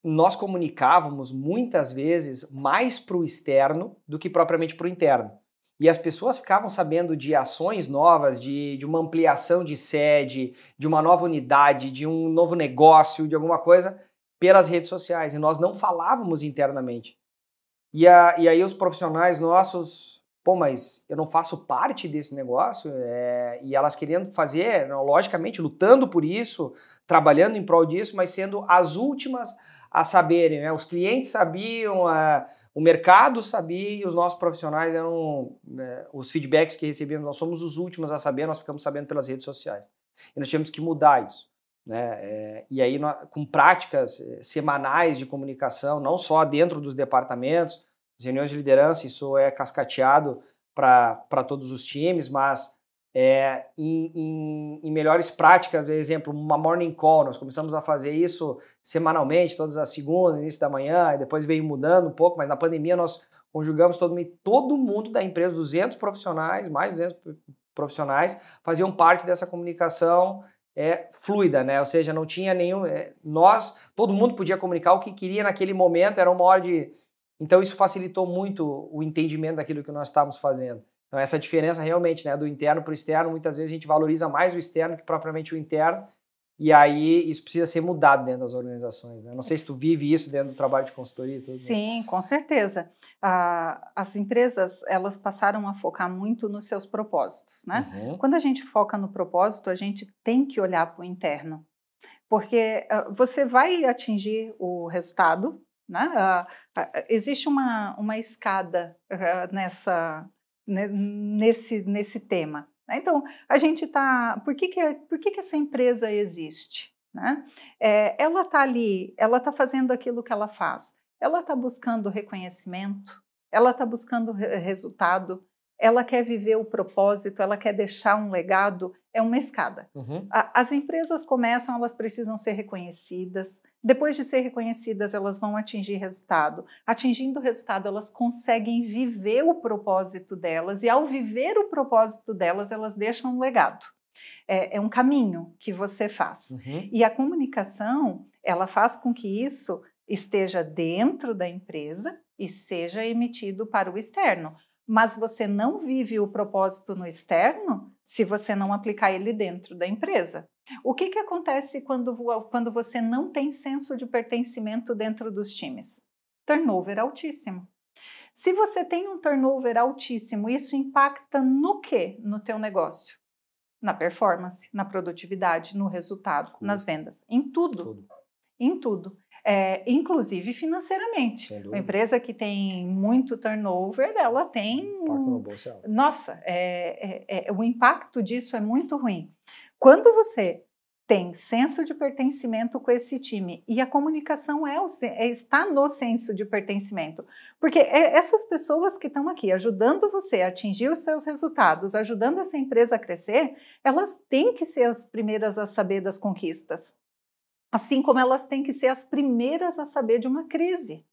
Nós comunicávamos muitas vezes mais para o externo do que propriamente para o interno. E as pessoas ficavam sabendo de ações novas, de uma ampliação de sede, de uma nova unidade, de um novo negócio, de alguma coisa, pelas redes sociais. E nós não falávamos internamente. E aí os profissionais nossos... mas eu não faço parte desse negócio, e elas querendo fazer, logicamente, lutando por isso, trabalhando em prol disso, mas sendo as últimas a saberem, né? Os clientes sabiam, o mercado sabia e os nossos profissionais eram, os feedbacks que recebíamos, nós somos os últimos a saber, nós ficamos sabendo pelas redes sociais. E nós tínhamos que mudar isso. Né? E aí, com práticas semanais de comunicação, não só dentro dos departamentos, as reuniões de liderança, isso é cascateado para todos os times, mas em melhores práticas, por exemplo, uma morning call, nós começamos a fazer isso semanalmente, todas as segundas, início da manhã, e depois veio mudando um pouco, mas na pandemia nós conjugamos todo mundo da empresa, 200 profissionais, mais de 200 profissionais, faziam parte dessa comunicação fluida, né? Ou seja, não tinha nenhum... todo mundo podia comunicar o que queria naquele momento, era uma hora de... Então isso facilitou muito o entendimento daquilo que nós estávamos fazendo. Então essa diferença realmente, né, do interno para o externo, muitas vezes a gente valoriza mais o externo que propriamente o interno, e aí isso precisa ser mudado dentro das organizações, né? Não sei se tu vive isso dentro do trabalho de consultoria e tudo. Sim, né? Com certeza. As empresas, elas passaram a focar muito nos seus propósitos, né? Uhum. Quando a gente foca no propósito, a gente tem que olhar para o interno, porque você vai atingir o resultado, né? Existe uma escada nesse tema. Então, a gente está... Por que essa empresa existe? Né? Ela está ali, ela está fazendo aquilo que ela faz. Ela está buscando reconhecimento, ela está buscando resultado, ela quer viver o propósito, ela quer deixar um legado. É uma escada. Uhum. As empresas começam, elas precisam ser reconhecidas. Depois de ser reconhecidas, elas vão atingir resultado. Atingindo o resultado, elas conseguem viver o propósito delas. E ao viver o propósito delas, elas deixam um legado. É um caminho que você faz. Uhum. E a comunicação, ela faz com que isso esteja dentro da empresa e seja emitido para o externo. Mas você não vive o propósito no externo se você não aplicar ele dentro da empresa. O que acontece quando você não tem senso de pertencimento dentro dos times? Turnover altíssimo. Se você tem um turnover altíssimo, isso impacta no quê? No teu negócio? Na performance, na produtividade, no resultado, nas vendas, em tudo. Em tudo. Inclusive financeiramente. Uma empresa que tem muito turnover, ela tem... Impacto no bolso é alto. Nossa, o impacto disso é muito ruim. Quando você tem senso de pertencimento com esse time, e a comunicação está no senso de pertencimento, porque essas pessoas que estão aqui ajudando você a atingir os seus resultados, ajudando essa empresa a crescer, elas têm que ser as primeiras a saber das conquistas. Assim como elas têm que ser as primeiras a saber de uma crise.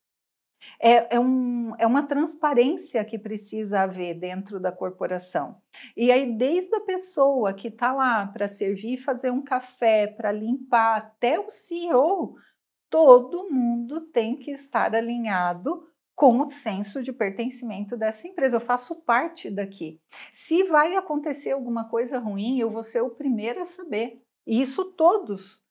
É uma transparência que precisa haver dentro da corporação. E aí, desde a pessoa que está lá para servir e fazer um café, para limpar, até o CEO, todo mundo tem que estar alinhado com o senso de pertencimento dessa empresa. Eu faço parte daqui. Se vai acontecer alguma coisa ruim, eu vou ser o primeiro a saber. E isso todos.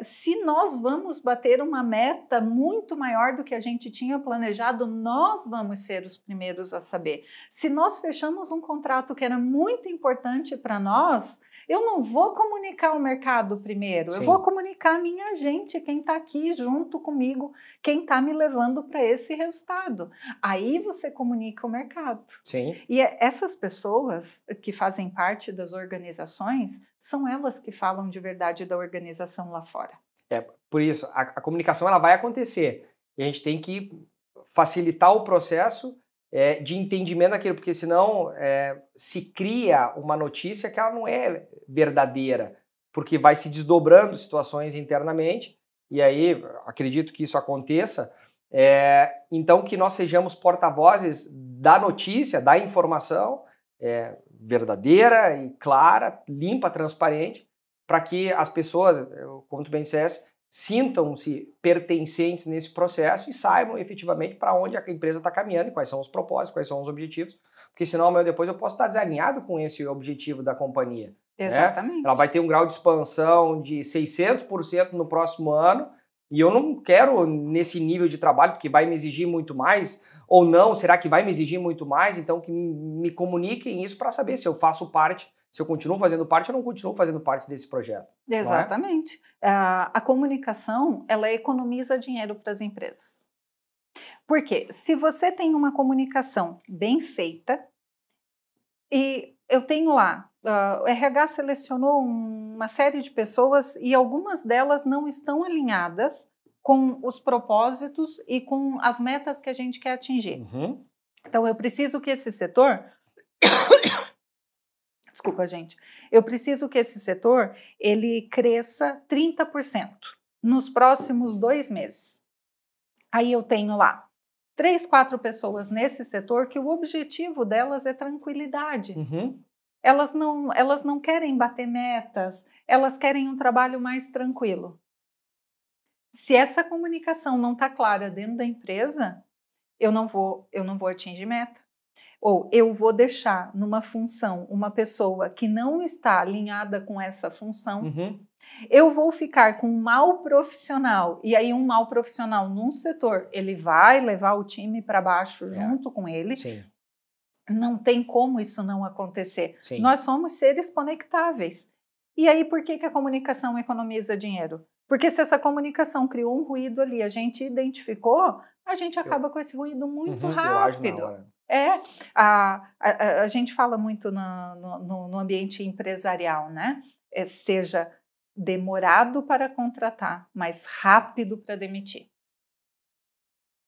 Se nós vamos bater uma meta muito maior do que a gente tinha planejado, nós vamos ser os primeiros a saber. Se nós fechamos um contrato que era muito importante para nós, eu não vou comunicar ao mercado primeiro, Sim. Eu vou comunicar a minha gente, quem está aqui junto comigo, quem está me levando para esse resultado. Aí você comunica ao mercado. Sim. E essas pessoas que fazem parte das organizações, são elas que falam de verdade da organização lá fora. Por isso, a comunicação ela vai acontecer. E a gente tem que facilitar o processo de entendimento daquilo, porque senão se cria uma notícia que ela não é verdadeira, porque vai se desdobrando situações internamente, e aí acredito que isso aconteça. Então que nós sejamos porta-vozes da notícia, da informação verdadeira e clara, limpa, transparente, para que as pessoas, como tu bem disseste, sintam-se pertencentes nesse processo e saibam efetivamente para onde a empresa está caminhando e quais são os propósitos, quais são os objetivos, porque senão amanhã depois eu posso estar desalinhado com esse objetivo da companhia. Exatamente. Né? Ela vai ter um grau de expansão de 600% no próximo ano e eu não quero nesse nível de trabalho, porque vai me exigir muito mais, ou não, será que vai me exigir muito mais? Então que me comuniquem isso para saber se eu faço parte, se eu continuo fazendo parte ou não continuo fazendo parte desse projeto. Exatamente. A comunicação, ela economiza dinheiro para as empresas. Porque se você tem uma comunicação bem feita, e eu tenho lá, o RH selecionou uma série de pessoas e algumas delas não estão alinhadas com os propósitos e com as metas que a gente quer atingir. Uhum. Então, eu preciso que esse setor... Desculpa, gente. Eu preciso que esse setor ele cresça 30% nos próximos 2 meses. Aí eu tenho lá 3, 4 pessoas nesse setor que o objetivo delas é tranquilidade. Uhum. Elas não querem bater metas, elas querem um trabalho mais tranquilo. Se essa comunicação não está clara dentro da empresa, eu não vou atingir meta. Ou eu vou deixar numa função uma pessoa que não está alinhada com essa função. Uhum. Eu vou ficar com um mau profissional, e aí um mau profissional num setor, ele vai levar o time para baixo junto com ele. Sim. Não tem como isso não acontecer. Sim. Nós somos seres conectáveis. E aí, por que a comunicação economiza dinheiro? Porque se essa comunicação criou um ruído ali, a gente identificou, a gente acaba com esse ruído muito rápido. Eu ajo na hora. A gente fala muito no ambiente empresarial, né? Seja demorado para contratar, mas rápido para demitir.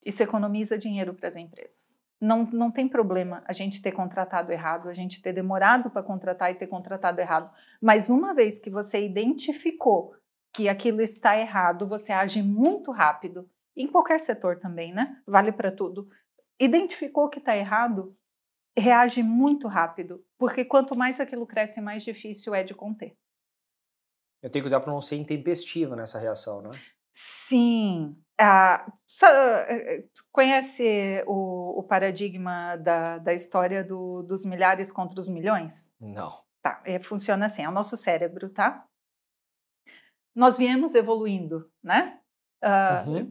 Isso economiza dinheiro para as empresas. Não tem problema a gente ter contratado errado, a gente ter demorado para contratar e ter contratado errado. Mas uma vez que você identificou que aquilo está errado, você age muito rápido. Em qualquer setor também, né? Vale para tudo. Identificou que está errado, reage muito rápido. Porque quanto mais aquilo cresce, mais difícil é de conter. Eu tenho que cuidar para não ser intempestiva nessa reação, né? Sim. Conhece o paradigma da história dos milhares contra os milhões? Não. Tá, funciona assim, é o nosso cérebro, tá? Nós viemos evoluindo, né?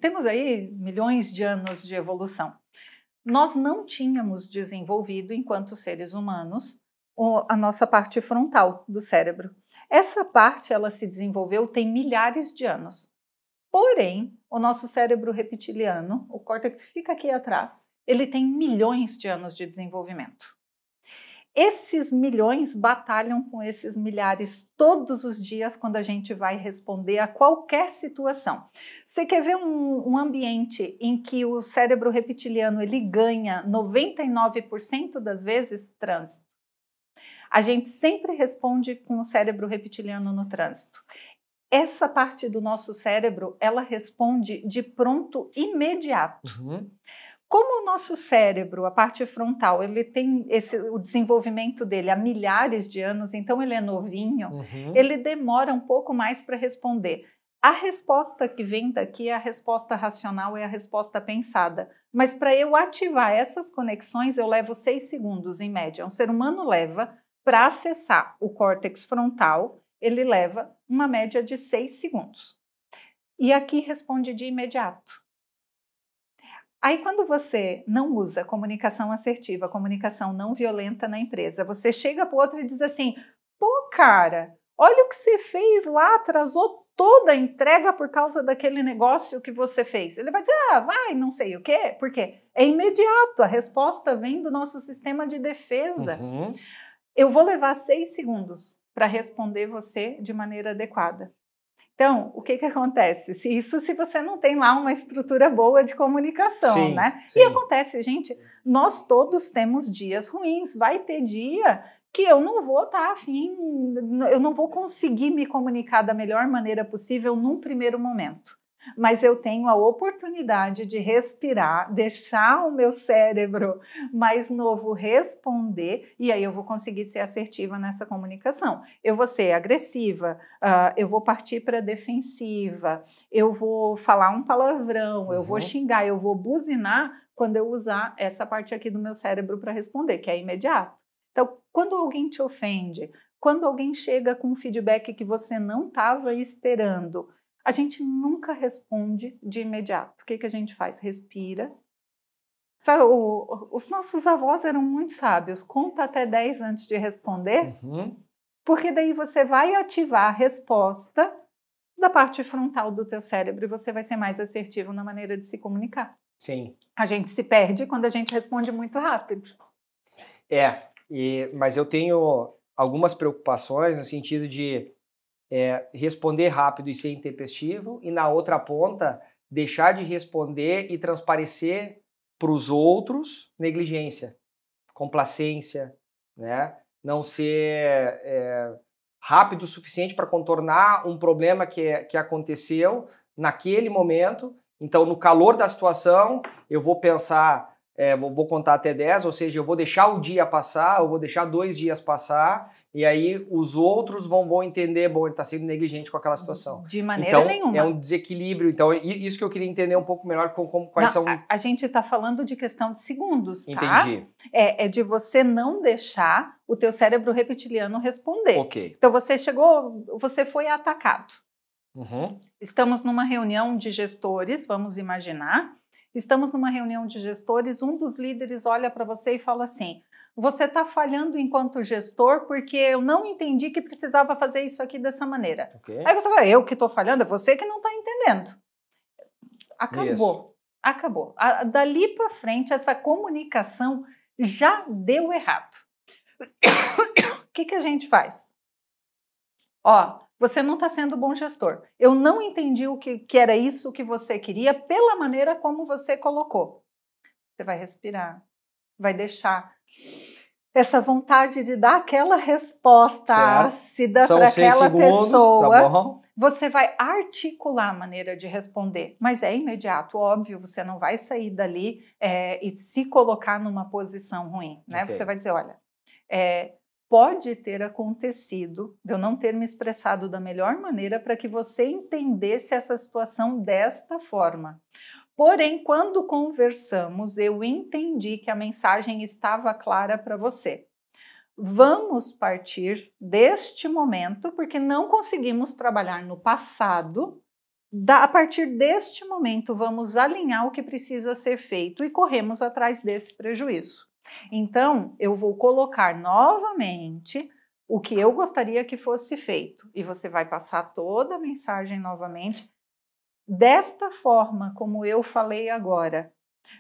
Temos aí milhões de anos de evolução. Nós não tínhamos desenvolvido, enquanto seres humanos, a nossa parte frontal do cérebro. Essa parte, ela se desenvolveu tem milhares de anos. Porém, o nosso cérebro reptiliano, o córtex que fica aqui atrás, ele tem milhões de anos de desenvolvimento. Esses milhões batalham com esses milhares todos os dias quando a gente vai responder a qualquer situação. Você quer ver um ambiente em que o cérebro reptiliano ele ganha 99% das vezes? Trânsito. A gente sempre responde com o cérebro reptiliano no trânsito. Essa parte do nosso cérebro, ela responde de pronto imediato. Como o nosso cérebro, a parte frontal, ele tem o desenvolvimento dele há milhares de anos, então ele é novinho, ele demora um pouco mais para responder. A resposta que vem daqui é a resposta racional, é a resposta pensada. Mas para eu ativar essas conexões, eu levo 6 segundos em média. Um ser humano leva, para acessar o córtex frontal, ele leva uma média de 6 segundos. E aqui responde de imediato. Aí, quando você não usa comunicação assertiva, comunicação não violenta na empresa, você chega para o outro e diz assim, pô, cara, olha o que você fez lá, atrasou toda a entrega por causa daquele negócio que você fez. Ele vai dizer, vai, não sei o quê. Por quê? É imediato, a resposta vem do nosso sistema de defesa. Eu vou levar 6 segundos para responder você de maneira adequada. Então, o que acontece? Se você não tem lá uma estrutura boa de comunicação, né? Sim. E acontece, gente, nós todos temos dias ruins. Vai ter dia que eu não vou estar afim, eu não vou conseguir me comunicar da melhor maneira possível num primeiro momento. Mas eu tenho a oportunidade de respirar, deixar o meu cérebro mais novo responder, e aí eu vou conseguir ser assertiva nessa comunicação. Eu vou ser agressiva, eu vou partir para defensiva, eu vou falar um palavrão, eu vou xingar, eu vou buzinar quando eu usar essa parte aqui do meu cérebro para responder, que é imediato. Então, quando alguém te ofende, quando alguém chega com um feedback que você não estava esperando, a gente nunca responde de imediato. O que a gente faz? Respira. Sabe, os nossos avós eram muito sábios. Conta até 10 antes de responder, porque daí você vai ativar a resposta da parte frontal do teu cérebro e você vai ser mais assertivo na maneira de se comunicar. Sim. A gente se perde quando a gente responde muito rápido. Mas eu tenho algumas preocupações no sentido de responder rápido e ser intempestivo, e na outra ponta, deixar de responder e transparecer para os outros negligência, complacência, né? Não ser rápido o suficiente para contornar um problema que aconteceu naquele momento. Então, no calor da situação, eu vou pensar, vou contar até 10, ou seja, eu vou deixar o dia passar, eu vou deixar 2 dias passar, e aí os outros vão entender, bom, ele está sendo negligente com aquela situação. De maneira nenhuma. Então, é um desequilíbrio. Então, isso que eu queria entender um pouco melhor, quais são... A gente está falando de questão de segundos, tá? Entendi. É de você não deixar o teu cérebro reptiliano responder. Ok. Então você foi atacado. Estamos numa reunião de gestores, vamos imaginar. Estamos numa reunião de gestores, um dos líderes olha para você e fala assim: você está falhando enquanto gestor porque eu não entendi que precisava fazer isso aqui dessa maneira. Okay. Aí você fala: eu que estou falhando, é você que não está entendendo. Acabou. Isso. Acabou. Dali para frente, essa comunicação já deu errado. O que a gente faz? Você não está sendo bom gestor. Eu não entendi o que era isso que você queria pela maneira como você colocou. Você vai respirar, vai deixar essa vontade de dar aquela resposta ácida para aquela pessoa. Tá bom. Você vai articular a maneira de responder, mas é imediato, óbvio, você não vai sair dali e se colocar numa posição ruim, né? Okay. Você vai dizer, olha, pode ter acontecido de eu não ter me expressado da melhor maneira para que você entendesse essa situação desta forma. Porém, quando conversamos, eu entendi que a mensagem estava clara para você. Vamos partir deste momento, porque não conseguimos trabalhar no passado. A partir deste momento, vamos alinhar o que precisa ser feito e corremos atrás desse prejuízo. Então, eu vou colocar novamente o que eu gostaria que fosse feito. E você vai passar toda a mensagem novamente. Desta forma, como eu falei agora,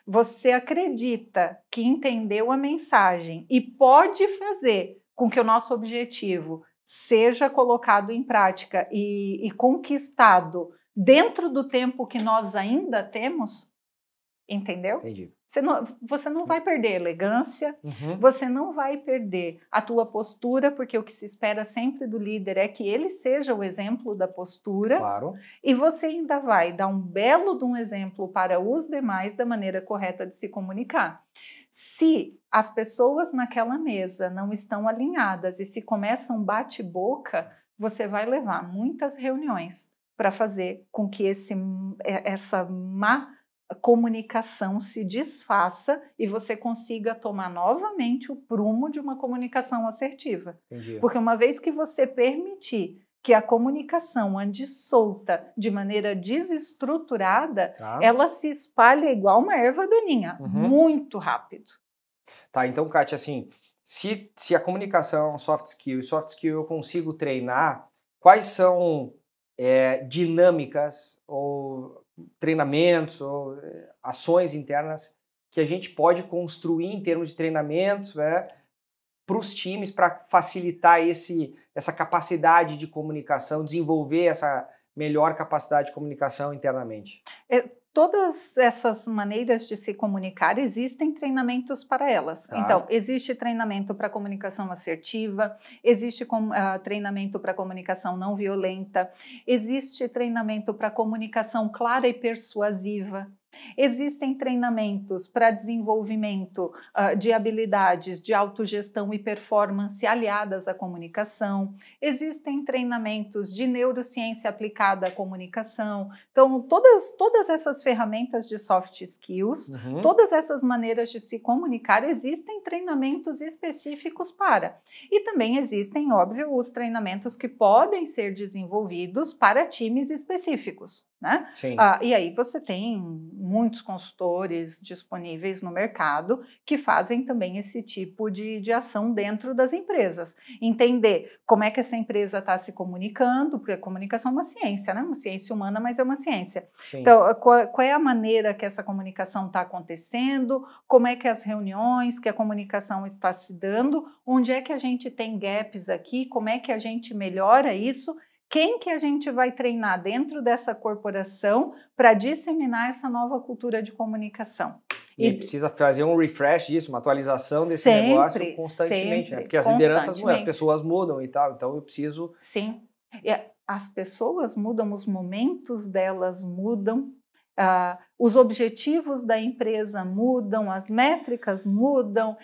você acredita que entendeu a mensagem e pode fazer com que o nosso objetivo seja colocado em prática e conquistado dentro do tempo que nós ainda temos? Entendeu? Entendi. Você não vai perder elegância, você não vai perder a tua postura, porque o que se espera sempre do líder é que ele seja o exemplo da postura. Claro. E você ainda vai dar um belo de um exemplo para os demais da maneira correta de se comunicar. Se as pessoas naquela mesa não estão alinhadas e se começa um bate-boca, você vai levar muitas reuniões para fazer com que essa má comunicação se desfaça e você consiga tomar novamente o prumo de uma comunicação assertiva. Entendi. Porque uma vez que você permitir que a comunicação ande solta de maneira desestruturada, ela se espalha igual uma erva daninha, muito rápido. Tá, então, Kátia, assim, se a comunicação é um soft skill eu consigo treinar, quais são dinâmicas ou treinamentos ou ações internas que a gente pode construir em termos de treinamentos para os times, para facilitar essa capacidade de comunicação, desenvolver essa melhor capacidade de comunicação internamente? Todas essas maneiras de se comunicar, existem treinamentos para elas. Então, existe treinamento para comunicação assertiva, existe treinamento para comunicação não violenta, existe treinamento para comunicação clara e persuasiva, existem treinamentos para desenvolvimento de habilidades de autogestão e performance aliadas à comunicação, existem treinamentos de neurociência aplicada à comunicação. Então, todas essas ferramentas de soft skills, todas essas maneiras de se comunicar, existem treinamentos específicos para. E também existem, óbvio, os treinamentos que podem ser desenvolvidos para times específicos, né? Sim. E aí você tem muitos consultores disponíveis no mercado que fazem também esse tipo de ação dentro das empresas. Entender como é que essa empresa está se comunicando, porque a comunicação é uma ciência, né? Uma ciência humana, mas é uma ciência. Sim. Então, qual é a maneira que essa comunicação está acontecendo, como é que as reuniões, que a comunicação está se dando, onde é que a gente tem gaps aqui, como é que a gente melhora isso, quem que a gente vai treinar dentro dessa corporação para disseminar essa nova cultura de comunicação. E precisa fazer um refresh disso, uma atualização desse negócio constantemente, né? Porque as lideranças mudam, as pessoas mudam e tal, então eu preciso... Sim, as pessoas mudam, os momentos delas mudam, os objetivos da empresa mudam, as métricas mudam.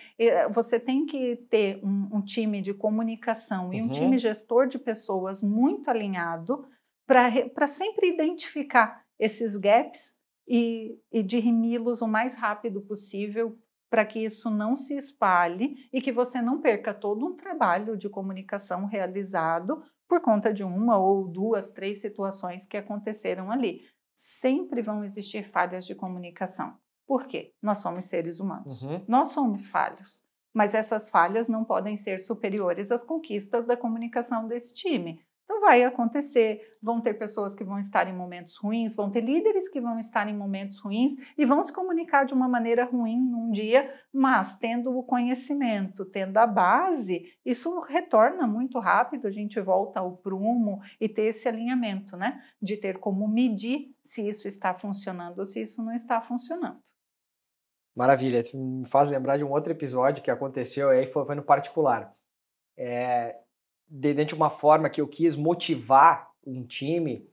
Você tem que ter um time de comunicação e um time gestor de pessoas muito alinhado para sempre identificar esses gaps e dirimi-los o mais rápido possível para que isso não se espalhe e que você não perca todo um trabalho de comunicação realizado por conta de uma ou duas, três situações que aconteceram ali. Sempre vão existir falhas de comunicação. Por quê? Nós somos seres humanos. Nós somos falhos. Mas essas falhas não podem ser superiores às conquistas da comunicação desse time. Então vai acontecer, vão ter pessoas que vão estar em momentos ruins, vão ter líderes que vão estar em momentos ruins e vão se comunicar de uma maneira ruim num dia, mas tendo o conhecimento, tendo a base, isso retorna muito rápido, a gente volta ao prumo e ter esse alinhamento, né? De ter como medir se isso está funcionando ou se isso não está funcionando. Maravilha, me faz lembrar de um outro episódio que aconteceu, aí foi no particular. Dentro de uma forma que eu quis motivar um time,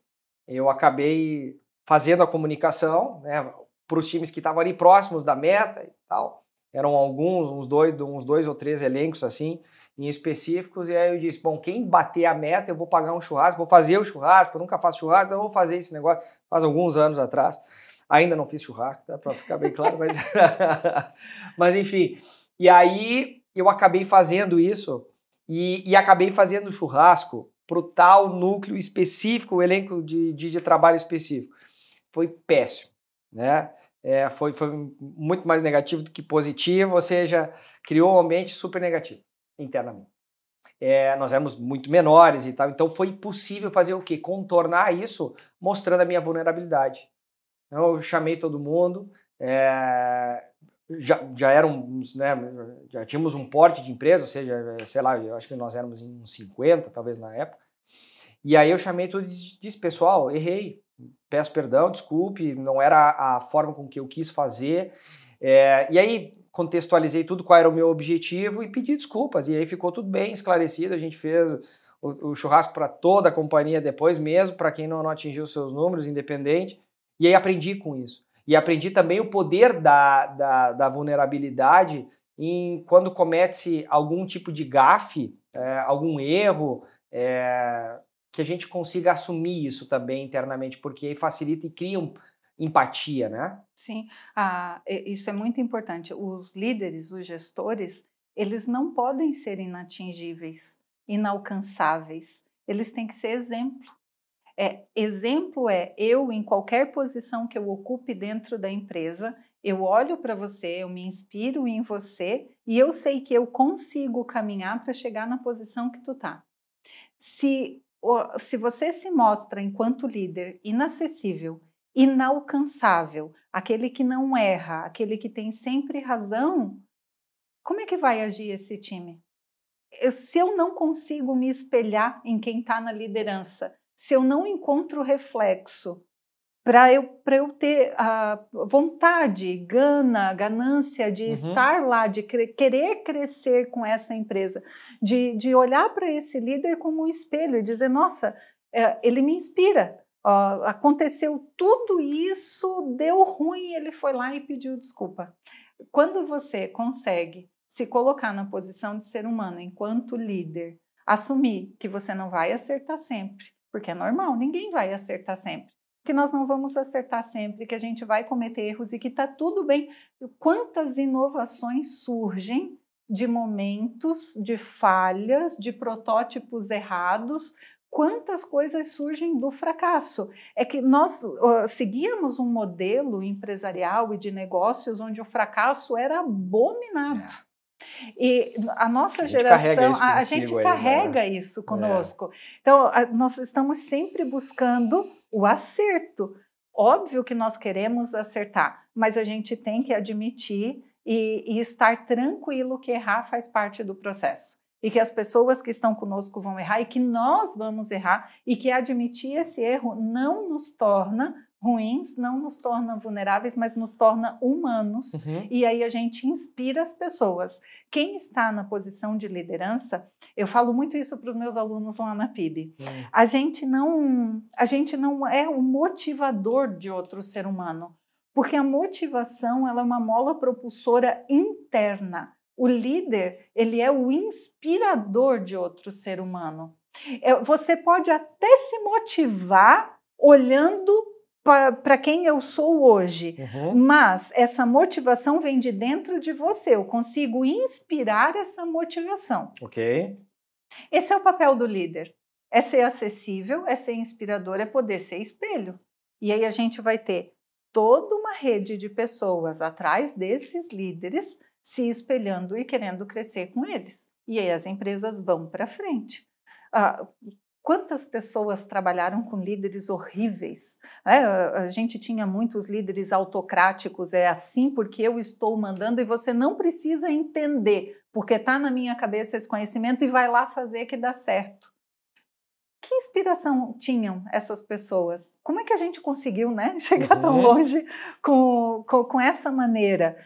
eu acabei fazendo a comunicação, né, para os times que estavam ali próximos da meta e tal. Eram alguns, uns dois ou três elencos assim, em específicos, e aí eu disse, bom, quem bater a meta eu vou pagar um churrasco, vou fazer o churrasco, eu nunca faço churrasco, então eu vou fazer esse negócio, faz alguns anos atrás. Ainda não fiz churrasco, tá? Para ficar bem claro, mas... mas enfim. E aí eu acabei fazendo isso e acabei fazendo churrasco para o tal núcleo específico, o elenco de trabalho específico. Foi péssimo, né? Foi muito mais negativo do que positivo, ou seja, criou um ambiente super negativo internamente. Nós éramos muito menores e tal, então foi possível fazer o quê? Contornar isso mostrando a minha vulnerabilidade. Então, eu chamei todo mundo, já éramos, né, já tínhamos um porte de empresa, ou seja, sei lá, eu acho que nós éramos em uns 50, talvez na época, e aí eu chamei tudo e disse, pessoal, errei, peço perdão, desculpe, não era a forma com que eu quis fazer, e aí contextualizei tudo, qual era o meu objetivo e pedi desculpas, e aí ficou tudo bem esclarecido, a gente fez o churrasco para toda a companhia depois mesmo, para quem não atingiu seus números, independente. E aí aprendi com isso. E aprendi também o poder da vulnerabilidade em quando comete-se algum tipo de gafe, algum erro, que a gente consiga assumir isso também internamente, porque aí facilita e cria empatia, né? Sim, isso é muito importante. Os líderes, os gestores, eles não podem ser inatingíveis, inalcançáveis. Eles têm que ser exemplo. Exemplo eu, em qualquer posição que eu ocupe dentro da empresa, eu olho para você, eu me inspiro em você e eu sei que eu consigo caminhar para chegar na posição que tu tá. Se você se mostra enquanto líder inacessível, inalcançável, aquele que não erra, aquele que tem sempre razão, como é que vai agir esse time? Se eu não consigo me espelhar em quem está na liderança, se eu não encontro reflexo para eu ter a vontade, ganância de estar lá, de querer crescer com essa empresa, de olhar para esse líder como um espelho e dizer, nossa, ele me inspira, aconteceu tudo isso, deu ruim, ele foi lá e pediu desculpa. Quando você consegue se colocar na posição de ser humano enquanto líder, assumir que você não vai acertar sempre, porque é normal, ninguém vai acertar sempre, que nós não vamos acertar sempre, que a gente vai cometer erros e que está tudo bem. Quantas inovações surgem de momentos, de falhas, de protótipos errados, quantas coisas surgem do fracasso. É que nós seguíamos um modelo empresarial e de negócios onde o fracasso era abominado. E a nossa geração, a gente carrega isso conosco. Então, nós estamos sempre buscando o acerto. Óbvio que nós queremos acertar, mas a gente tem que admitir e estar tranquilo que errar faz parte do processo. E que as pessoas que estão conosco vão errar e que nós vamos errar e que admitir esse erro não nos torna ruins, não nos torna vulneráveis, mas nos torna humanos. E aí a gente inspira as pessoas. Quem está na posição de liderança, eu falo muito isso para os meus alunos lá na PIB, a gente não é o motivador de outro ser humano, porque a motivação ela é uma mola propulsora interna. O líder, ele é o inspirador de outro ser humano. Você pode até se motivar olhando para quem eu sou hoje, mas essa motivação vem de dentro de você, eu consigo inspirar essa motivação. Ok. Esse é o papel do líder, é ser acessível, é ser inspirador, é poder ser espelho. E aí a gente vai ter toda uma rede de pessoas atrás desses líderes se espelhando e querendo crescer com eles. E aí as empresas vão para frente. Quantas pessoas trabalharam com líderes horríveis? A gente tinha muitos líderes autocráticos, é assim porque eu estou mandando e você não precisa entender, porque está na minha cabeça esse conhecimento e vai lá fazer que dá certo. Que inspiração tinham essas pessoas? Como é que a gente conseguiu, né, chegar tão longe com essa maneira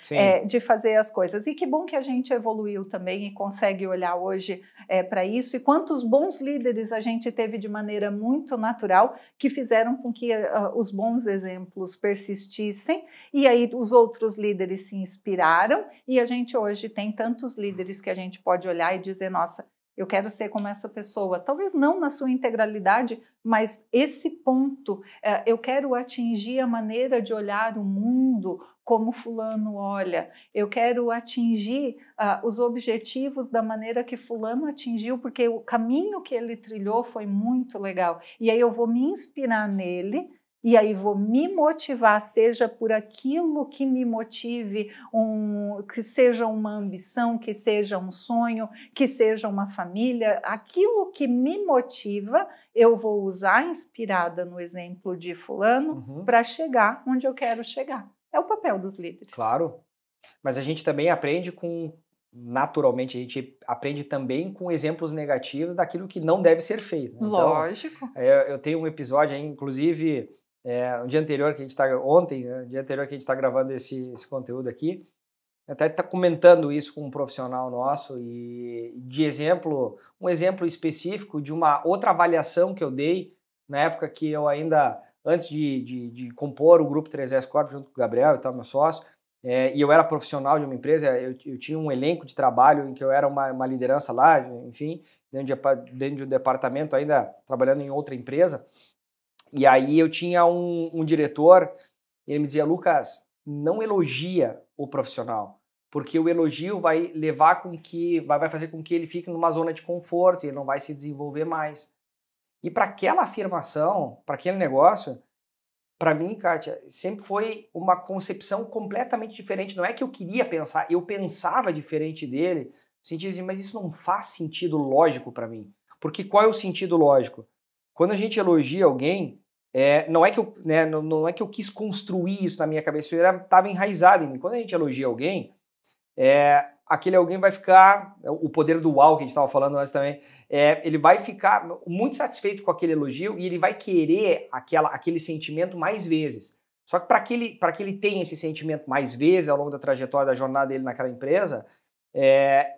de fazer as coisas? E que bom que a gente evoluiu também e consegue olhar hoje para isso. E quantos bons líderes a gente teve de maneira muito natural que fizeram com que os bons exemplos persistissem e aí os outros líderes se inspiraram e a gente hoje tem tantos líderes que a gente pode olhar e dizer, nossa, eu quero ser como essa pessoa, talvez não na sua integralidade, mas esse ponto, eu quero atingir a maneira de olhar o mundo como fulano olha, eu quero atingir os objetivos da maneira que fulano atingiu, porque o caminho que ele trilhou foi muito legal, e aí eu vou me inspirar nele, e aí vou me motivar, seja por aquilo que me motive, que seja uma ambição, que seja um sonho, que seja uma família, aquilo que me motiva, eu vou usar inspirada no exemplo de fulano para chegar onde eu quero chegar. É o papel dos líderes. Claro, mas a gente também aprende naturalmente, a gente aprende também com exemplos negativos daquilo que não deve ser feito. Né? Lógico. Então, eu tenho um episódio aí, inclusive, no dia anterior que a gente está, ontem, no dia anterior que a gente está gravando esse conteúdo aqui, até está comentando isso com um profissional nosso e de exemplo, um exemplo específico de uma outra avaliação que eu dei na época que eu ainda, antes de compor o Grupo 3S Corp junto com o Gabriel e tal, meu sócio, e eu era profissional de uma empresa, eu tinha um elenco de trabalho em que eu era uma liderança lá, enfim, dentro de um departamento ainda trabalhando em outra empresa. E aí eu tinha um diretor, e ele me dizia, Lucas, não elogia o profissional, porque o elogio vai levar vai fazer com que ele fique numa zona de conforto e ele não vai se desenvolver mais. E para aquela afirmação, para aquele negócio, para mim, Kátia, sempre foi uma concepção completamente diferente. Não é que eu queria pensar, eu pensava diferente dele, no sentido de, mas isso não faz sentido lógico para mim. Porque qual é o sentido lógico? Quando a gente elogia alguém, não é que eu quis construir isso na minha cabeça, isso estava enraizado em mim. Quando a gente elogia alguém, aquele alguém vai ficar, o poder do uau que a gente estava falando antes também, ele vai ficar muito satisfeito com aquele elogio e ele vai querer aquele sentimento mais vezes. Só que para que ele tenha esse sentimento mais vezes ao longo da trajetória da jornada dele naquela empresa,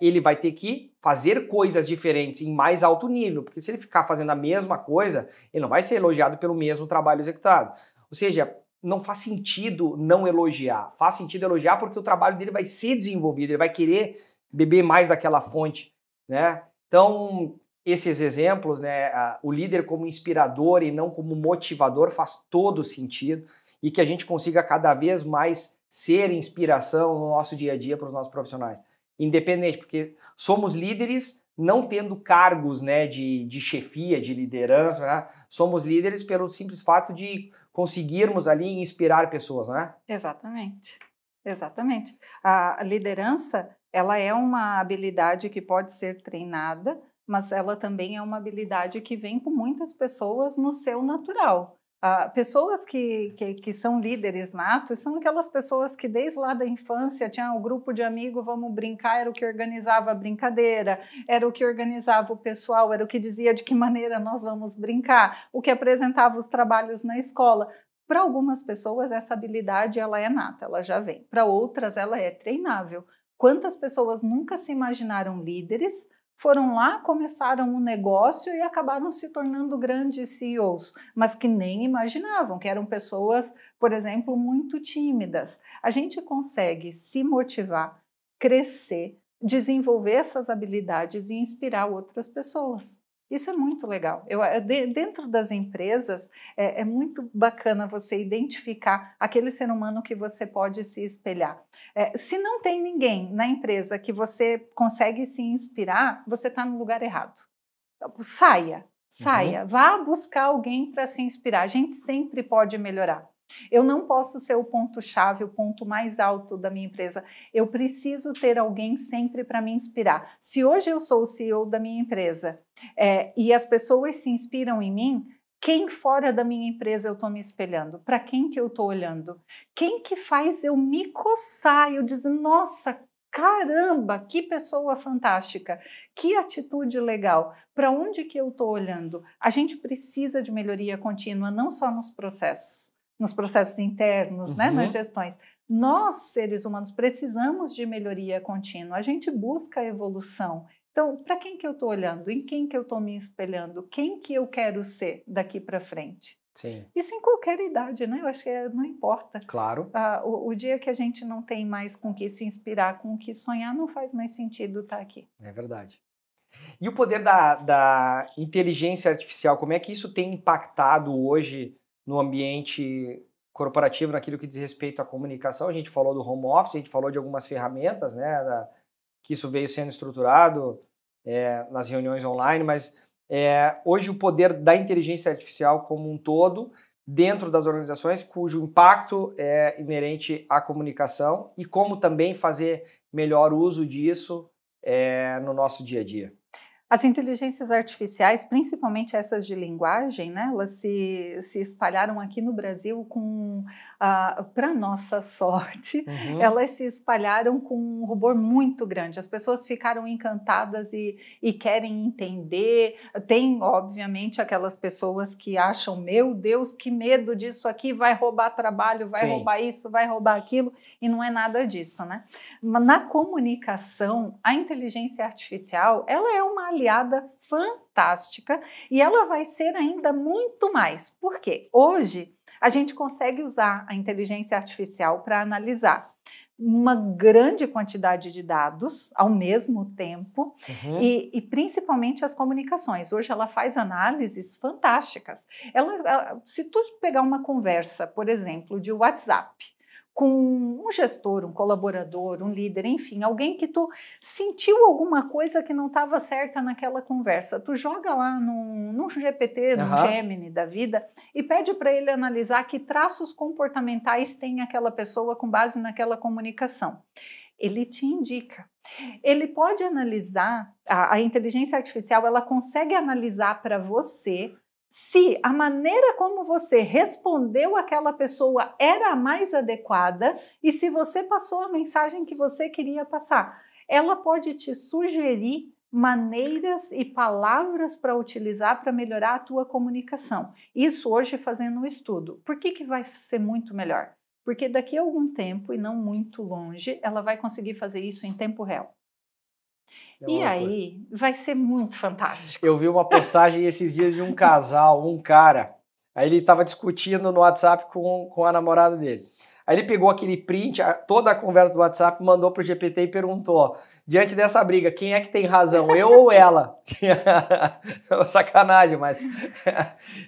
ele vai ter que fazer coisas diferentes em mais alto nível, porque se ele ficar fazendo a mesma coisa, ele não vai ser elogiado pelo mesmo trabalho executado. Ou seja, não faz sentido não elogiar, faz sentido elogiar porque o trabalho dele vai ser desenvolvido, ele vai querer beber mais daquela fonte, né? Então, esses exemplos, né, o líder como inspirador e não como motivador faz todo sentido e que a gente consiga cada vez mais ser inspiração no nosso dia a dia para os nossos profissionais. Independente, porque somos líderes não tendo cargos, né, de chefia, de liderança, né? Somos líderes pelo simples fato de conseguirmos ali inspirar pessoas, né? Exatamente, exatamente. A liderança, ela é uma habilidade que pode ser treinada, mas ela também é uma habilidade que vem com muitas pessoas no seu natural. Pessoas que são líderes natos são aquelas pessoas que desde lá da infância tinham o grupo de amigos, vamos brincar, era o que organizava a brincadeira, era o que organizava o pessoal, era o que dizia de que maneira nós vamos brincar, o que apresentava os trabalhos na escola. Para algumas pessoas essa habilidade ela é nata, ela já vem. Para outras ela é treinável. Quantas pessoas nunca se imaginaram líderes, foram lá, começaram um negócio e acabaram se tornando grandes CEOs, mas que nem imaginavam, que eram pessoas, por exemplo, muito tímidas. A gente consegue se motivar, crescer, desenvolver essas habilidades e inspirar outras pessoas. Isso é muito legal. Dentro das empresas, é muito bacana você identificar aquele ser humano que você pode se espelhar. Se não tem ninguém na empresa que você consegue se inspirar, você está no lugar errado. Saia, vá buscar alguém para se inspirar. A gente sempre pode melhorar. Eu não posso ser o ponto-chave, o ponto mais alto da minha empresa. Eu preciso ter alguém sempre para me inspirar. Se hoje eu sou o CEO da minha empresa e as pessoas se inspiram em mim, quem fora da minha empresa eu estou me espelhando? Para quem que eu estou olhando? Quem que faz eu me coçar e eu dizer, nossa, caramba, que pessoa fantástica, que atitude legal, para onde que eu estou olhando? A gente precisa de melhoria contínua, não só nos processos internos, né, nas gestões. Nós, seres humanos, precisamos de melhoria contínua, a gente busca evolução. Então, para quem que eu estou olhando? Em quem que eu estou me espelhando? Quem que eu quero ser daqui para frente? Sim. Isso em qualquer idade, né? Eu acho que não importa. Claro. O dia que a gente não tem mais com que se inspirar, com que sonhar, não faz mais sentido estar aqui. É verdade. E o poder da inteligência artificial, como é que isso tem impactado hoje no ambiente corporativo, naquilo que diz respeito à comunicação? A gente falou do home office, a gente falou de algumas ferramentas, né, que isso veio sendo estruturado nas reuniões online, mas hoje o poder da inteligência artificial como um todo dentro das organizações, cujo impacto é inerente à comunicação e como também fazer melhor uso disso no nosso dia a dia. As inteligências artificiais, principalmente essas de linguagem, né, elas se espalharam aqui no Brasil para nossa sorte, elas se espalharam com um rubor muito grande. As pessoas ficaram encantadas e querem entender. Tem, obviamente, aquelas pessoas que acham, meu Deus, que medo disso aqui, vai roubar trabalho, vai roubar isso, vai roubar aquilo, e não é nada disso, né? Na comunicação, a inteligência artificial, ela é uma aliada fantástica e ela vai ser ainda muito mais. Por quê? Hoje, a gente consegue usar a inteligência artificial para analisar uma grande quantidade de dados ao mesmo tempo e principalmente as comunicações. Hoje ela faz análises fantásticas. Se tu pegar uma conversa, por exemplo, de WhatsApp, com um gestor, um colaborador, um líder, enfim, alguém que tu sentiu alguma coisa que não estava certa naquela conversa, tu joga lá num GPT, num Gemini da vida e pede para ele analisar que traços comportamentais tem aquela pessoa com base naquela comunicação. Ele te indica. Ele pode analisar, a inteligência artificial, ela consegue analisar para você se a maneira como você respondeu àquela pessoa era a mais adequada e se você passou a mensagem que você queria passar. Ela pode te sugerir maneiras e palavras para utilizar para melhorar a tua comunicação. Isso hoje fazendo um estudo. Por que vai ser muito melhor? Porque daqui a algum tempo, e não muito longe, ela vai conseguir fazer isso em tempo real. E aí vai ser muito fantástico. Eu vi uma postagem esses dias de um casal, um cara, aí ele estava discutindo no WhatsApp com a namorada dele. Aí ele pegou aquele print, toda a conversa do WhatsApp, mandou pro GPT e perguntou, diante dessa briga, quem é que tem razão, eu ou ela? Sacanagem, mas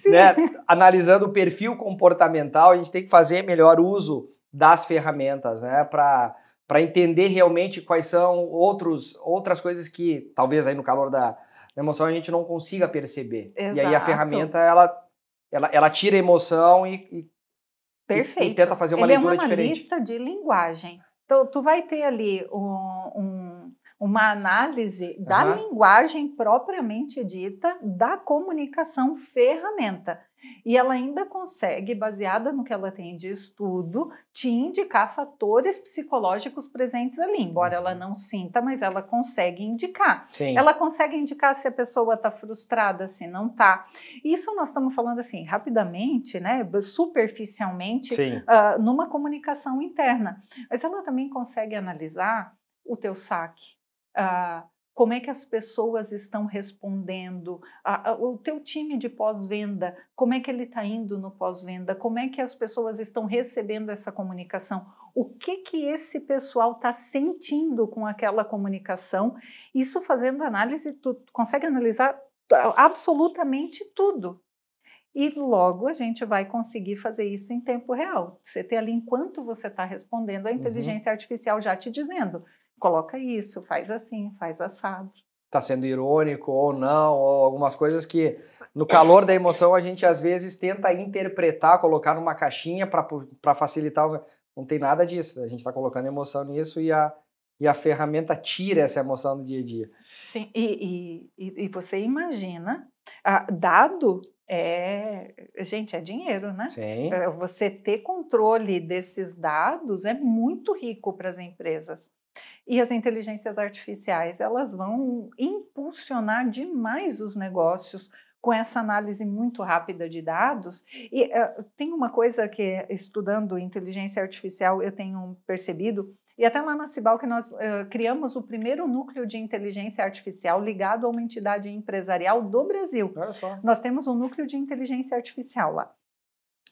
né, analisando o perfil comportamental, a gente tem que fazer melhor uso das ferramentas, né, para entender realmente quais são outras coisas que, talvez aí no calor da emoção, a gente não consiga perceber. Exato. E aí a ferramenta, ela tira a emoção e tenta fazer uma leitura diferente. Ele é uma analista de linguagem. Então, tu vai ter ali uma análise da linguagem propriamente dita da comunicação ferramenta. E ela ainda consegue, baseada no que ela tem de estudo, te indicar fatores psicológicos presentes ali. Embora ela não sinta, mas ela consegue indicar. Sim. Ela consegue indicar se a pessoa está frustrada, se não está. Isso nós estamos falando assim, rapidamente, né, superficialmente, numa comunicação interna. Mas ela também consegue analisar o teu saque, como é que as pessoas estão respondendo, o teu time de pós-venda, como é que ele está indo no pós-venda, como é que as pessoas estão recebendo essa comunicação, o que esse pessoal está sentindo com aquela comunicação. Isso fazendo análise, tu consegue analisar absolutamente tudo. E logo a gente vai conseguir fazer isso em tempo real. Você ter ali, enquanto você está respondendo, a inteligência artificial já te dizendo, coloca isso, faz assim, faz assado. Está sendo irônico ou não, ou algumas coisas que no calor da emoção a gente às vezes tenta interpretar, colocar numa caixinha para facilitar. Não tem nada disso, a gente está colocando emoção nisso e a ferramenta tira essa emoção do dia a dia. Sim, e você imagina, dado gente, é dinheiro, né? Sim. Você ter controle desses dados é muito rico para as empresas. E as inteligências artificiais, elas vão impulsionar demais os negócios com essa análise muito rápida de dados. E tem uma coisa que, estudando inteligência artificial, eu tenho percebido, e até lá na Cibal que nós criamos o primeiro núcleo de inteligência artificial ligado a uma entidade empresarial do Brasil. Olha só. Nós temos um núcleo de inteligência artificial lá.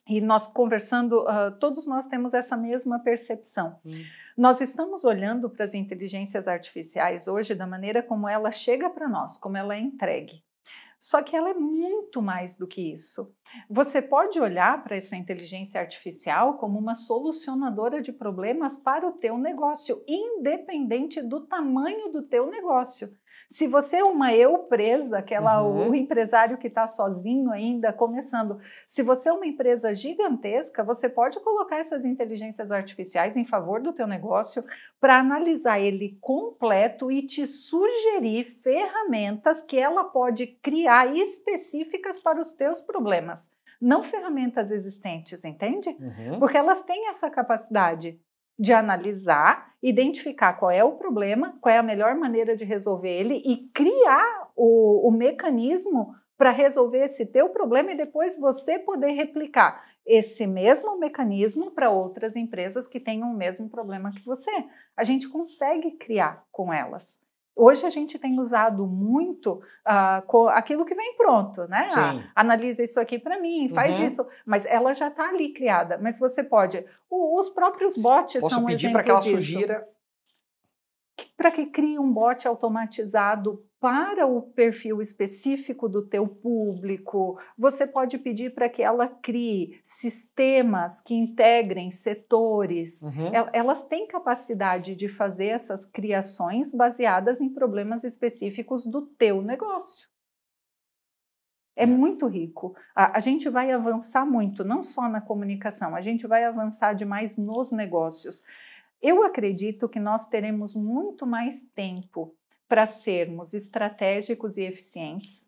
E nós conversando, todos nós temos essa mesma percepção. Nós estamos olhando para as inteligências artificiais hoje da maneira como ela chega para nós, como ela é entregue. Só que ela é muito mais do que isso. Você pode olhar para essa inteligência artificial como uma solucionadora de problemas para o teu negócio, independente do tamanho do teu negócio. Se você é uma empresa, o empresário que está sozinho ainda começando, se você é uma empresa gigantesca, você pode colocar essas inteligências artificiais em favor do teu negócio para analisar ele completo e te sugerir ferramentas que ela pode criar específicas para os teus problemas, não ferramentas existentes, entende? Porque elas têm essa capacidade de analisar, identificar qual é o problema, qual é a melhor maneira de resolver ele e criar o mecanismo para resolver esse teu problema e depois você poder replicar esse mesmo mecanismo para outras empresas que tenham o mesmo problema que você. A gente consegue criar com elas. Hoje a gente tem usado muito aquilo que vem pronto, né? Analisa isso aqui para mim, faz isso. Mas ela já está ali criada. Mas você pode... Os próprios bots são um exemplo disso. Posso pedir para que ela sugira... Para que crie um bot automatizado para o perfil específico do teu público. Você pode pedir para que ela crie sistemas que integrem setores. Elas têm capacidade de fazer essas criações baseadas em problemas específicos do teu negócio. É muito rico. A gente vai avançar muito, não só na comunicação, a gente vai avançar demais nos negócios. Eu acredito que nós teremos muito mais tempo para sermos estratégicos e eficientes,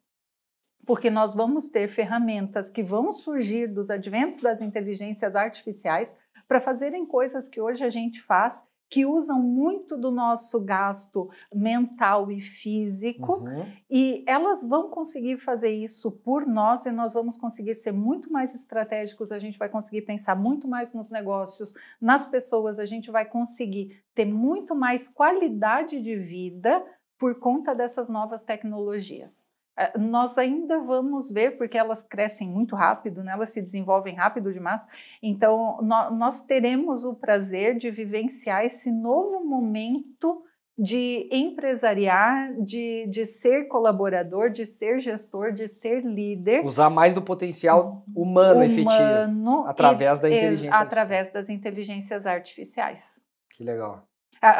porque nós vamos ter ferramentas que vão surgir dos adventos das inteligências artificiais para fazerem coisas que hoje a gente faz, que usam muito do nosso gasto mental e físico, e elas vão conseguir fazer isso por nós e nós vamos conseguir ser muito mais estratégicos, a gente vai conseguir pensar muito mais nos negócios, nas pessoas, a gente vai conseguir ter muito mais qualidade de vida por conta dessas novas tecnologias. Nós ainda vamos ver, porque elas crescem muito rápido, né? Elas se desenvolvem rápido demais, então nós teremos o prazer de vivenciar esse novo momento de empresariar, de ser colaborador, de ser gestor, de ser líder. Usar mais do potencial humano efetivo, através da inteligência artificial. Através das inteligências artificiais. Que legal.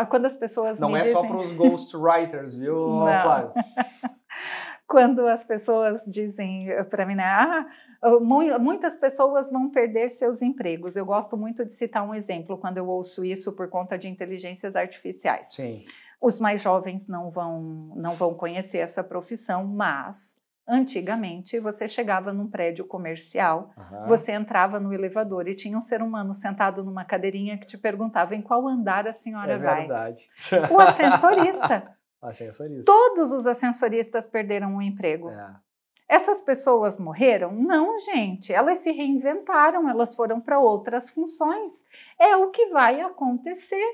Quando as pessoas não me dizem... Não é só para os ghostwriters, viu, Flávio? Quando as pessoas dizem para mim, né, muitas pessoas vão perder seus empregos. Eu gosto muito de citar um exemplo quando eu ouço isso por conta de inteligências artificiais. Sim. Os mais jovens não vão conhecer essa profissão, mas antigamente você chegava num prédio comercial, você entrava no elevador e tinha um ser humano sentado numa cadeirinha que te perguntava em qual andar a senhora vai. É verdade. O ascensorista. Todos os ascensoristas perderam o emprego. Essas pessoas morreram? Não, gente. Elas se reinventaram, elas foram para outras funções. É o que vai acontecer.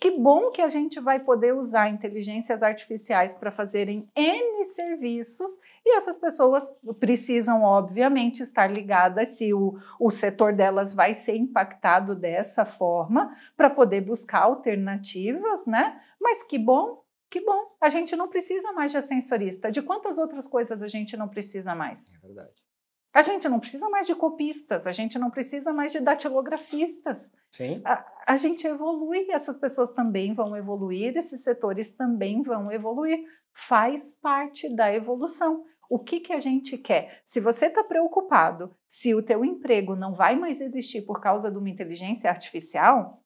Que bom que a gente vai poder usar inteligências artificiais para fazerem N serviços e essas pessoas precisam, obviamente, estar ligadas se o setor delas vai ser impactado dessa forma para poder buscar alternativas, né? Mas que bom Que bom, a gente não precisa mais de ascensorista. De quantas outras coisas a gente não precisa mais? É verdade. A gente não precisa mais de copistas, a gente não precisa mais de datilografistas. Sim. A gente evolui, essas pessoas também vão evoluir, esses setores também vão evoluir. Faz parte da evolução. O que a gente quer? Se você está preocupado, se o teu emprego não vai mais existir por causa de uma inteligência artificial,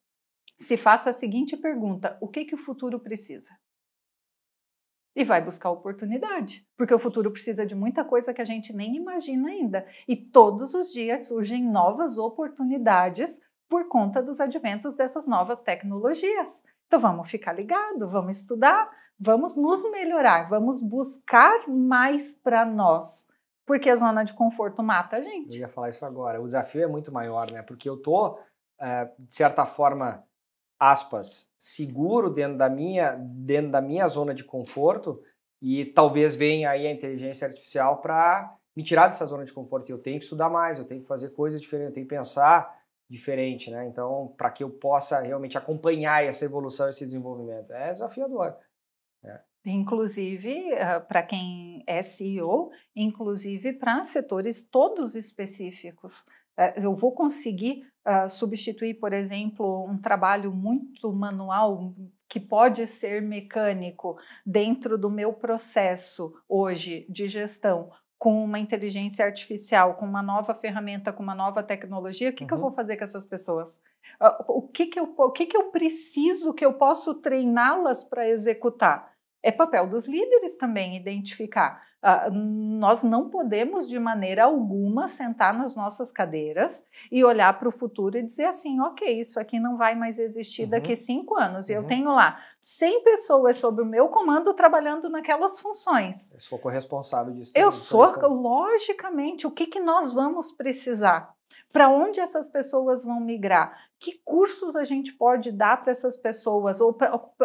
se faça a seguinte pergunta: o que o futuro precisa? E vai buscar oportunidade, porque o futuro precisa de muita coisa que a gente nem imagina ainda. E todos os dias surgem novas oportunidades por conta dos adventos dessas novas tecnologias. Então vamos ficar ligado, vamos estudar, vamos nos melhorar, vamos buscar mais para nós, porque a zona de conforto mata a gente. Eu ia falar isso agora. O desafio é muito maior, né? Porque eu tô, de certa forma, aspas, seguro dentro da minha zona de conforto, e talvez venha aí a inteligência artificial para me tirar dessa zona de conforto. Eu tenho que estudar mais, eu tenho que fazer coisas diferentes, eu tenho que pensar diferente, né? Então, para que eu possa realmente acompanhar essa evolução, esse desenvolvimento, é desafiador. Inclusive, para quem é CEO, inclusive para setores todos específicos. Eu vou conseguir substituir, por exemplo, um trabalho muito manual que pode ser mecânico dentro do meu processo hoje de gestão com uma inteligência artificial, com uma nova ferramenta, com uma nova tecnologia. O que eu vou fazer com essas pessoas? O que eu preciso, que eu posso treiná-las para executar? É papel dos líderes também identificar. Nós não podemos, de maneira alguma, sentar nas nossas cadeiras e olhar para o futuro e dizer assim, ok, isso aqui não vai mais existir daqui 5 anos. E eu tenho lá 100 pessoas sob o meu comando trabalhando naquelas funções. Eu sou corresponsável disso. Eu sou, logicamente, o que nós vamos precisar? Para onde essas pessoas vão migrar? Que cursos a gente pode dar para essas pessoas? Ou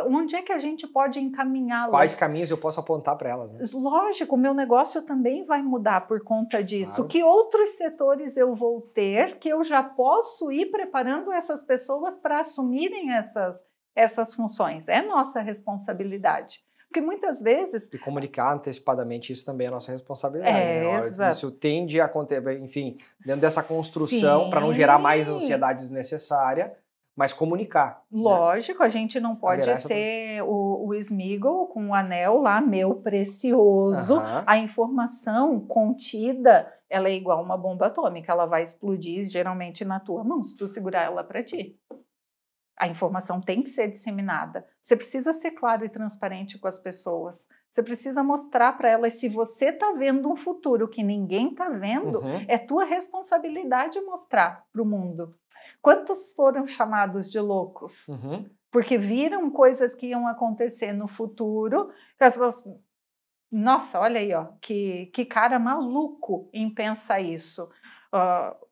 onde é que a gente pode encaminhá-las? Quais caminhos eu posso apontar para elas? Né? Lógico, o meu negócio também vai mudar por conta disso. Claro. Que outros setores eu vou ter que eu já posso ir preparando essas pessoas para assumirem essas funções? É nossa responsabilidade. Porque muitas vezes... E comunicar antecipadamente isso também é nossa responsabilidade. Né? Exato. Isso tende a acontecer, enfim, dentro dessa construção, para não gerar mais ansiedade desnecessária, mas comunicar. Lógico, né? A gente não pode ser o Sméagol com o anel lá, meu precioso. A informação contida, ela é igual uma bomba atômica, ela vai explodir geralmente na tua mão, se tu segurar ela para ti. A informação tem que ser disseminada. Você precisa ser claro e transparente com as pessoas. Você precisa mostrar para elas, se você está vendo um futuro que ninguém está vendo, é tua responsabilidade mostrar para o mundo. Quantos foram chamados de loucos? Porque viram coisas que iam acontecer no futuro, que as pessoas... Nossa, olha aí, ó, que cara maluco em pensar isso.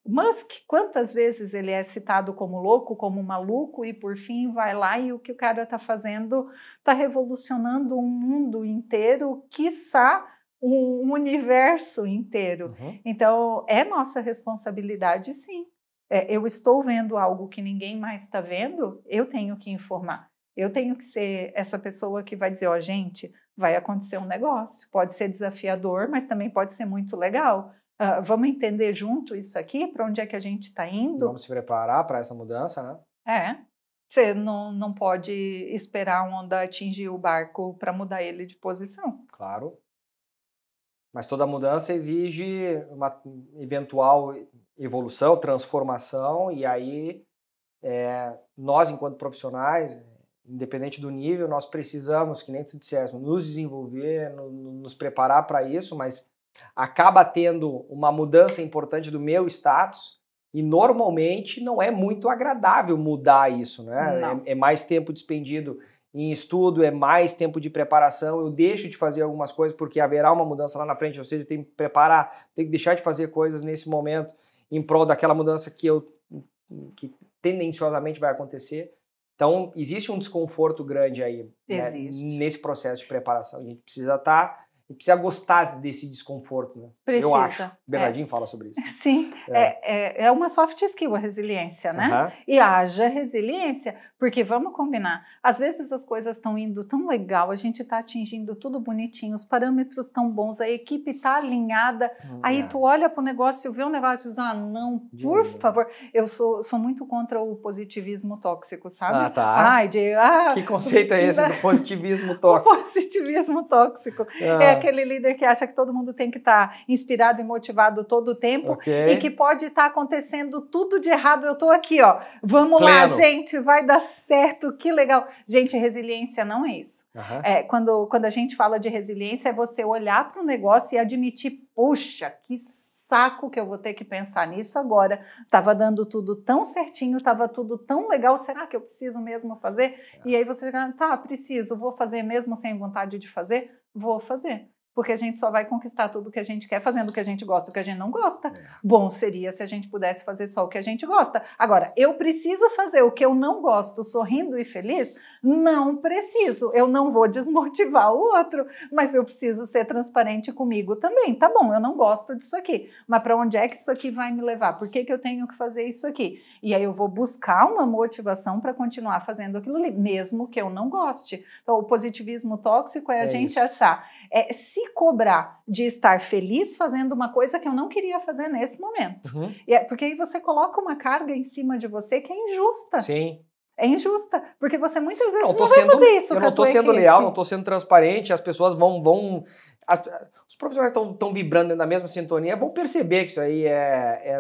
Musk, quantas vezes ele é citado como louco, como maluco, e por fim vai lá e o que o cara está fazendo está revolucionando um mundo inteiro, quiçá um universo inteiro. Então, é nossa responsabilidade, sim. Eu estou vendo algo que ninguém mais está vendo, eu tenho que informar. Eu tenho que ser essa pessoa que vai dizer, ó, gente, vai acontecer um negócio. Pode ser desafiador, mas também pode ser muito legal. Vamos entender junto isso aqui, para onde é que a gente está indo. Vamos se preparar para essa mudança, né? Você não pode esperar a onda atingir o barco para mudar ele de posição. Claro. Mas toda mudança exige uma eventual evolução, transformação, e aí nós, enquanto profissionais, independente do nível, nós precisamos, que nem tu disseste, nos desenvolver, nos preparar para isso, mas acaba tendo uma mudança importante do meu status e normalmente não é muito agradável mudar isso, né? É mais tempo despendido em estudo, é mais tempo de preparação, eu deixo de fazer algumas coisas porque haverá uma mudança lá na frente, ou seja, eu tenho que preparar, tenho que deixar de fazer coisas nesse momento em prol daquela mudança que tendenciosamente vai acontecer. Então, existe um desconforto grande aí, né, nesse processo de preparação. A gente precisa estar E precisa gostar desse desconforto, né? Precisa. Eu acho. O Bernardinho fala sobre isso. Sim, é uma soft skill a resiliência, né? E haja resiliência, porque vamos combinar, às vezes as coisas estão indo tão legal, a gente está atingindo tudo bonitinho, os parâmetros tão bons, a equipe está alinhada, aí tu olha para o negócio, vê um negócio e diz, não, por favor, eu sou muito contra o positivismo tóxico, sabe? Que conceito é esse do positivismo tóxico? O positivismo tóxico é aquele líder que acha que todo mundo tem que estar inspirado e motivado todo o tempo e que pode estar acontecendo tudo de errado. Eu estou aqui, ó. Vamos lá, gente, vai dar certo, que legal. Gente, resiliência não é isso. Quando a gente fala de resiliência, é você olhar para o negócio e admitir, puxa, que saco que eu vou ter que pensar nisso agora. Estava dando tudo tão certinho, estava tudo tão legal, será que eu preciso mesmo fazer? E aí você fica, tá, preciso, vou fazer mesmo sem vontade de fazer? Vou fazer. Porque a gente só vai conquistar tudo o que a gente quer fazendo o que a gente gosta, o que a gente não gosta. Bom seria se a gente pudesse fazer só o que a gente gosta. Agora, eu preciso fazer o que eu não gosto sorrindo e feliz? Não preciso. Eu não vou desmotivar o outro, mas eu preciso ser transparente comigo também. Tá bom, eu não gosto disso aqui, mas para onde é que isso aqui vai me levar? Por que eu tenho que fazer isso aqui? E aí eu vou buscar uma motivação para continuar fazendo aquilo ali, mesmo que eu não goste. Então, o positivismo tóxico é a gente achar... se cobrar de estar feliz fazendo uma coisa que eu não queria fazer nesse momento. Porque aí você coloca uma carga em cima de você que é injusta. Sim. É injusta, porque você muitas vezes não vai fazer isso. Eu não estou sendo leal, não estou sendo transparente, as pessoas vão os profissionais estão vibrando dentro da mesma sintonia, vão perceber que isso aí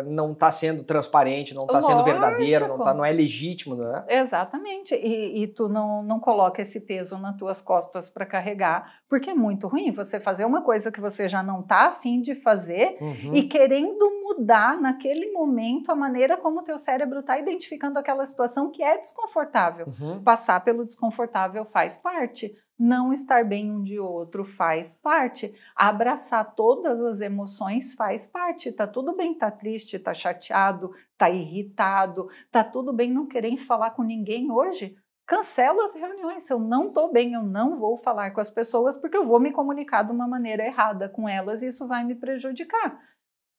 não está sendo transparente, não está sendo verdadeiro, não é legítimo, né? Exatamente, e tu não coloca esse peso nas tuas costas para carregar, porque é muito ruim você fazer uma coisa que você já não está a fim de fazer e querendo mudar naquele momento a maneira como o teu cérebro está identificando aquela situação que é desconfortável. Passar pelo desconfortável faz parte. Não estar bem um de outro faz parte. Abraçar todas as emoções faz parte. Tá tudo bem, tá triste, tá chateado, tá irritado, tá tudo bem não querer falar com ninguém hoje. Cancela as reuniões. Se eu não tô bem, eu não vou falar com as pessoas porque eu vou me comunicar de uma maneira errada com elas e isso vai me prejudicar.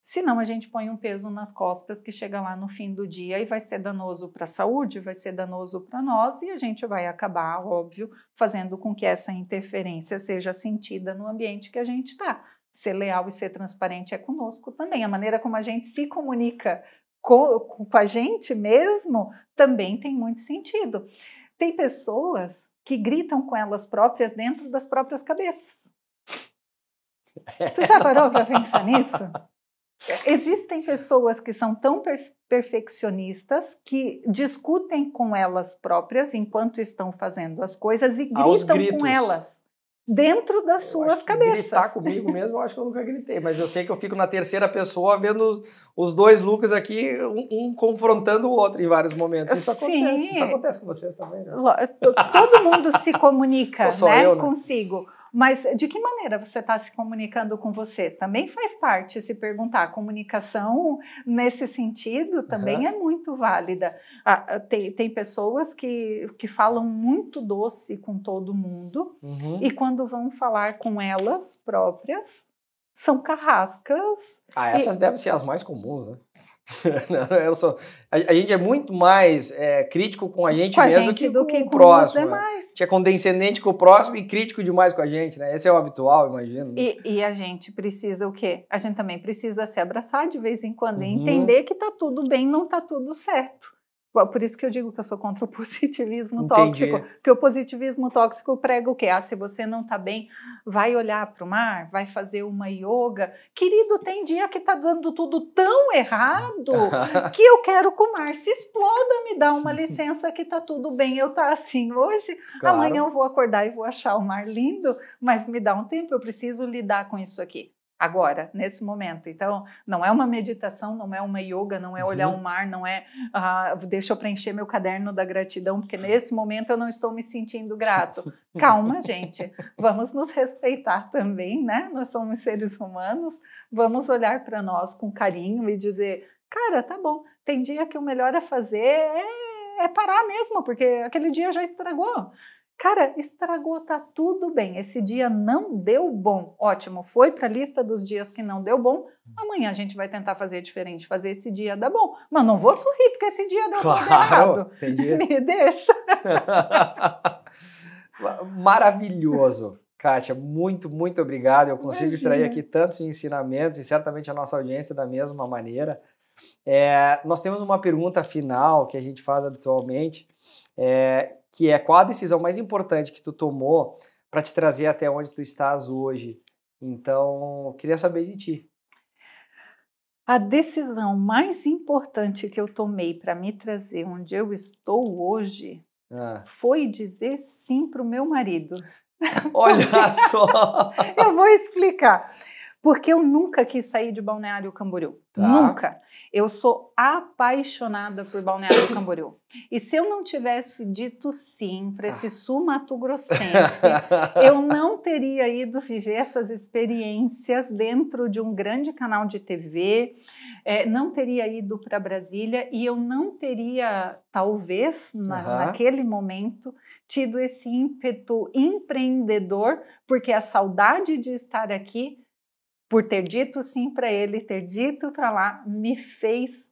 Senão a gente põe um peso nas costas que chega lá no fim do dia e vai ser danoso para a saúde, vai ser danoso para nós e a gente vai acabar, óbvio, fazendo com que essa interferência seja sentida no ambiente que a gente está. Ser leal e ser transparente é conosco também. A maneira como a gente se comunica com a gente mesmo também tem muito sentido. Tem pessoas que gritam com elas próprias dentro das próprias cabeças. Tu já parou para pensar nisso? Existem pessoas que são tão perfeccionistas que discutem com elas próprias enquanto estão fazendo as coisas e gritam com elas dentro das suas cabeças. Gritar comigo mesmo, eu acho que eu nunca gritei, mas eu sei que eu fico na terceira pessoa vendo os dois Lucas aqui, um confrontando o outro em vários momentos. Isso acontece com vocês também, né? Todo mundo se comunica, né? Consigo. Mas de que maneira você está se comunicando com você? Também faz parte se perguntar. A comunicação nesse sentido também é muito válida. Tem pessoas que falam muito doce com todo mundo e quando vão falar com elas próprias, são carrascas. Essas devem ser as mais comuns, né? A gente é muito mais crítico com a gente mesmo do que com o próximo. Né? A gente é condescendente com o próximo e crítico demais com a gente, né? Esse é o habitual, imagino. Né? E a gente precisa o quê? A gente também precisa se abraçar de vez em quando e entender que tá tudo bem, não tá tudo certo. Por isso que eu digo que eu sou contra o positivismo tóxico, porque o positivismo tóxico prega o quê? Se você não tá bem, vai olhar para o mar, vai fazer uma yoga. Querido, tem dia que tá dando tudo tão errado que eu quero que o mar se exploda, me dá uma licença que tá tudo bem, eu tá assim hoje, amanhã eu vou acordar e vou achar o mar lindo, mas me dá um tempo, eu preciso lidar com isso aqui. Agora, nesse momento. Então, não é uma meditação, não é uma yoga, não é olhar o mar, não é deixa eu preencher meu caderno da gratidão, porque nesse momento eu não estou me sentindo grato. Calma, gente. Vamos nos respeitar também, né? Nós somos seres humanos. Vamos olhar para nós com carinho e dizer, cara, tá bom, tem dia que o melhor a fazer é parar mesmo, porque aquele dia já estragou. Cara, estragou, tá tudo bem. Esse dia não deu bom. Ótimo, foi para a lista dos dias que não deu bom. Amanhã a gente vai tentar fazer diferente, fazer esse dia dar bom. Mas não vou sorrir porque esse dia deu tudo errado. Entendi. Me deixa. Maravilhoso. Kátia, muito, muito obrigado. Eu consigo Imagina. extrair aqui tantos ensinamentos e certamente a nossa audiência da mesma maneira. Nós temos uma pergunta final que a gente faz habitualmente, que é: qual a decisão mais importante que tu tomou para te trazer até onde tu estás hoje? Então, eu queria saber de ti. A decisão mais importante que eu tomei para me trazer onde eu estou hoje foi dizer sim para o meu marido. Olha só! Eu vou explicar. Porque eu nunca quis sair de Balneário Camboriú. Tá. Nunca. Eu sou apaixonada por Balneário Camboriú. E se eu não tivesse dito sim para esse sul mato-grossense, eu não teria ido viver essas experiências dentro de um grande canal de TV, não teria ido para Brasília e eu não teria, talvez, naquele momento, tido esse ímpeto empreendedor, porque a saudade de estar aqui, por ter dito sim para ele, ter dito para lá, me fez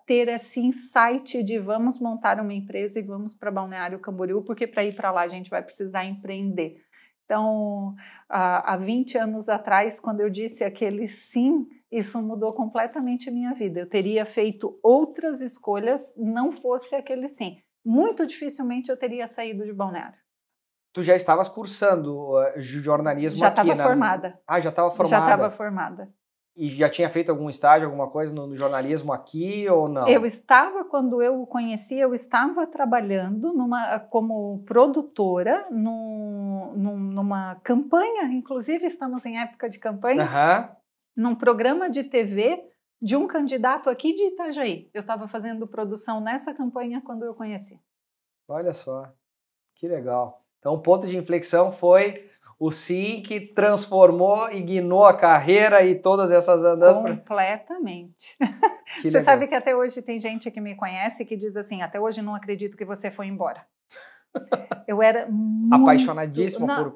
ter esse insight de vamos montar uma empresa e vamos para Balneário Camboriú, porque para ir para lá a gente vai precisar empreender. Então, há 20 anos atrás, quando eu disse aquele sim, isso mudou completamente a minha vida. Eu teria feito outras escolhas, não fosse aquele sim. Muito dificilmente eu teria saído de Balneário. Tu já estavas cursando jornalismo já aqui, Já estava formada. Já estava formada? Já estava formada. E já tinha feito algum estágio, alguma coisa no jornalismo aqui ou não? Eu estava, quando eu o conheci, eu estava trabalhando como produtora numa campanha, inclusive estamos em época de campanha, num programa de TV de um candidato aqui de Itajaí. Eu estava fazendo produção nessa campanha quando eu conheci. Olha só, que legal. Então, o ponto de inflexão foi o sim que transformou e guinou a carreira e todas essas andanças. Completamente. Você legal. Sabe que até hoje tem gente que me conhece que diz assim, até hoje não acredito que você foi embora. Eu era muito apaixonadíssima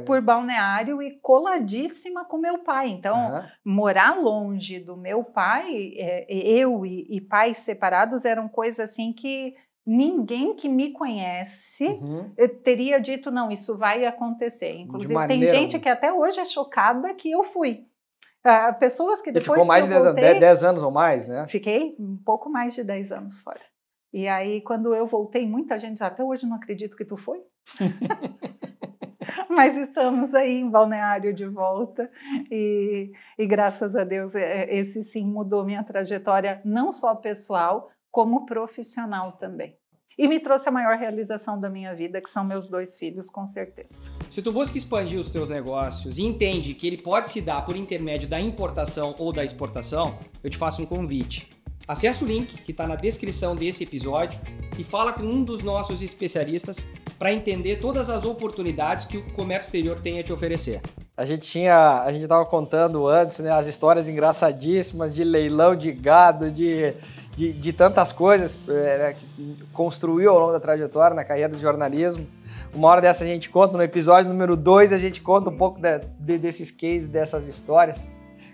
por Balneário e coladíssima com meu pai. Então, morar longe do meu pai, eu e pais separados eram coisas assim que ninguém que me conhece teria dito, não, isso vai acontecer. Inclusive, tem gente que até hoje é chocada que eu fui. Pessoas que depois. E ficou mais de 10 anos ou mais, né? Fiquei um pouco mais de 10 anos fora. E aí, quando eu voltei, muita gente diz, até hoje não acredito que tu foi. Mas estamos aí em Balneário de volta e graças a Deus esse sim mudou minha trajetória, não só pessoal, como profissional também. E me trouxe a maior realização da minha vida, que são meus 2 filhos, com certeza. Se tu busca expandir os teus negócios e entende que ele pode se dar por intermédio da importação ou da exportação, eu te faço um convite. Acesse o link que está na descrição desse episódio e fala com um dos nossos especialistas para entender todas as oportunidades que o comércio exterior tem a te oferecer. A gente estava contando antes, né, as histórias engraçadíssimas de leilão de gado, de tantas coisas que construiu ao longo da trajetória na carreira do jornalismo. Uma hora dessa a gente conta, no episódio número 2 a gente conta um pouco desses cases, dessas histórias.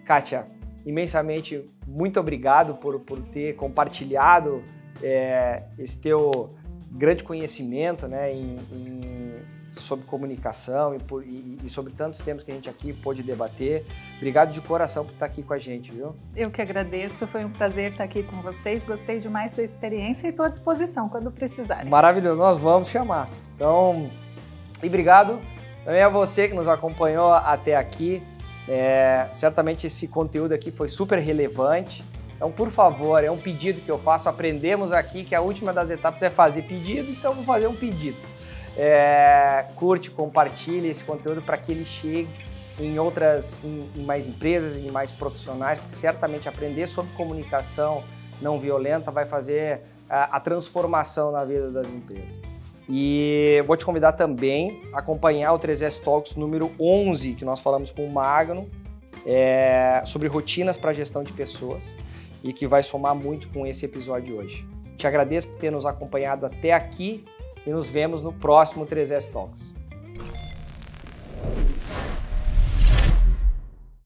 Kátia, imensamente muito obrigado por ter compartilhado esse teu grande conhecimento, né, sobre comunicação e sobre tantos temas que a gente aqui pôde debater. Obrigado de coração por estar aqui com a gente, viu? Eu que agradeço, foi um prazer estar aqui com vocês, gostei demais da experiência e estou à disposição quando precisarem. Maravilhoso, nós vamos chamar. Então, e obrigado também a você que nos acompanhou até aqui. Certamente esse conteúdo aqui foi super relevante. Então, por favor, é um pedido que eu faço. Aprendemos aqui que a última das etapas é fazer pedido, então vou fazer um pedido. Curte, compartilhe esse conteúdo para que ele chegue em mais empresas, em mais profissionais, porque certamente aprender sobre comunicação não violenta vai fazer a transformação na vida das empresas. E vou te convidar também a acompanhar o 3S Talks número 11, que nós falamos com o Magno, sobre rotinas para gestão de pessoas e que vai somar muito com esse episódio de hoje. Te agradeço por ter nos acompanhado até aqui e nos vemos no próximo 3S Talks.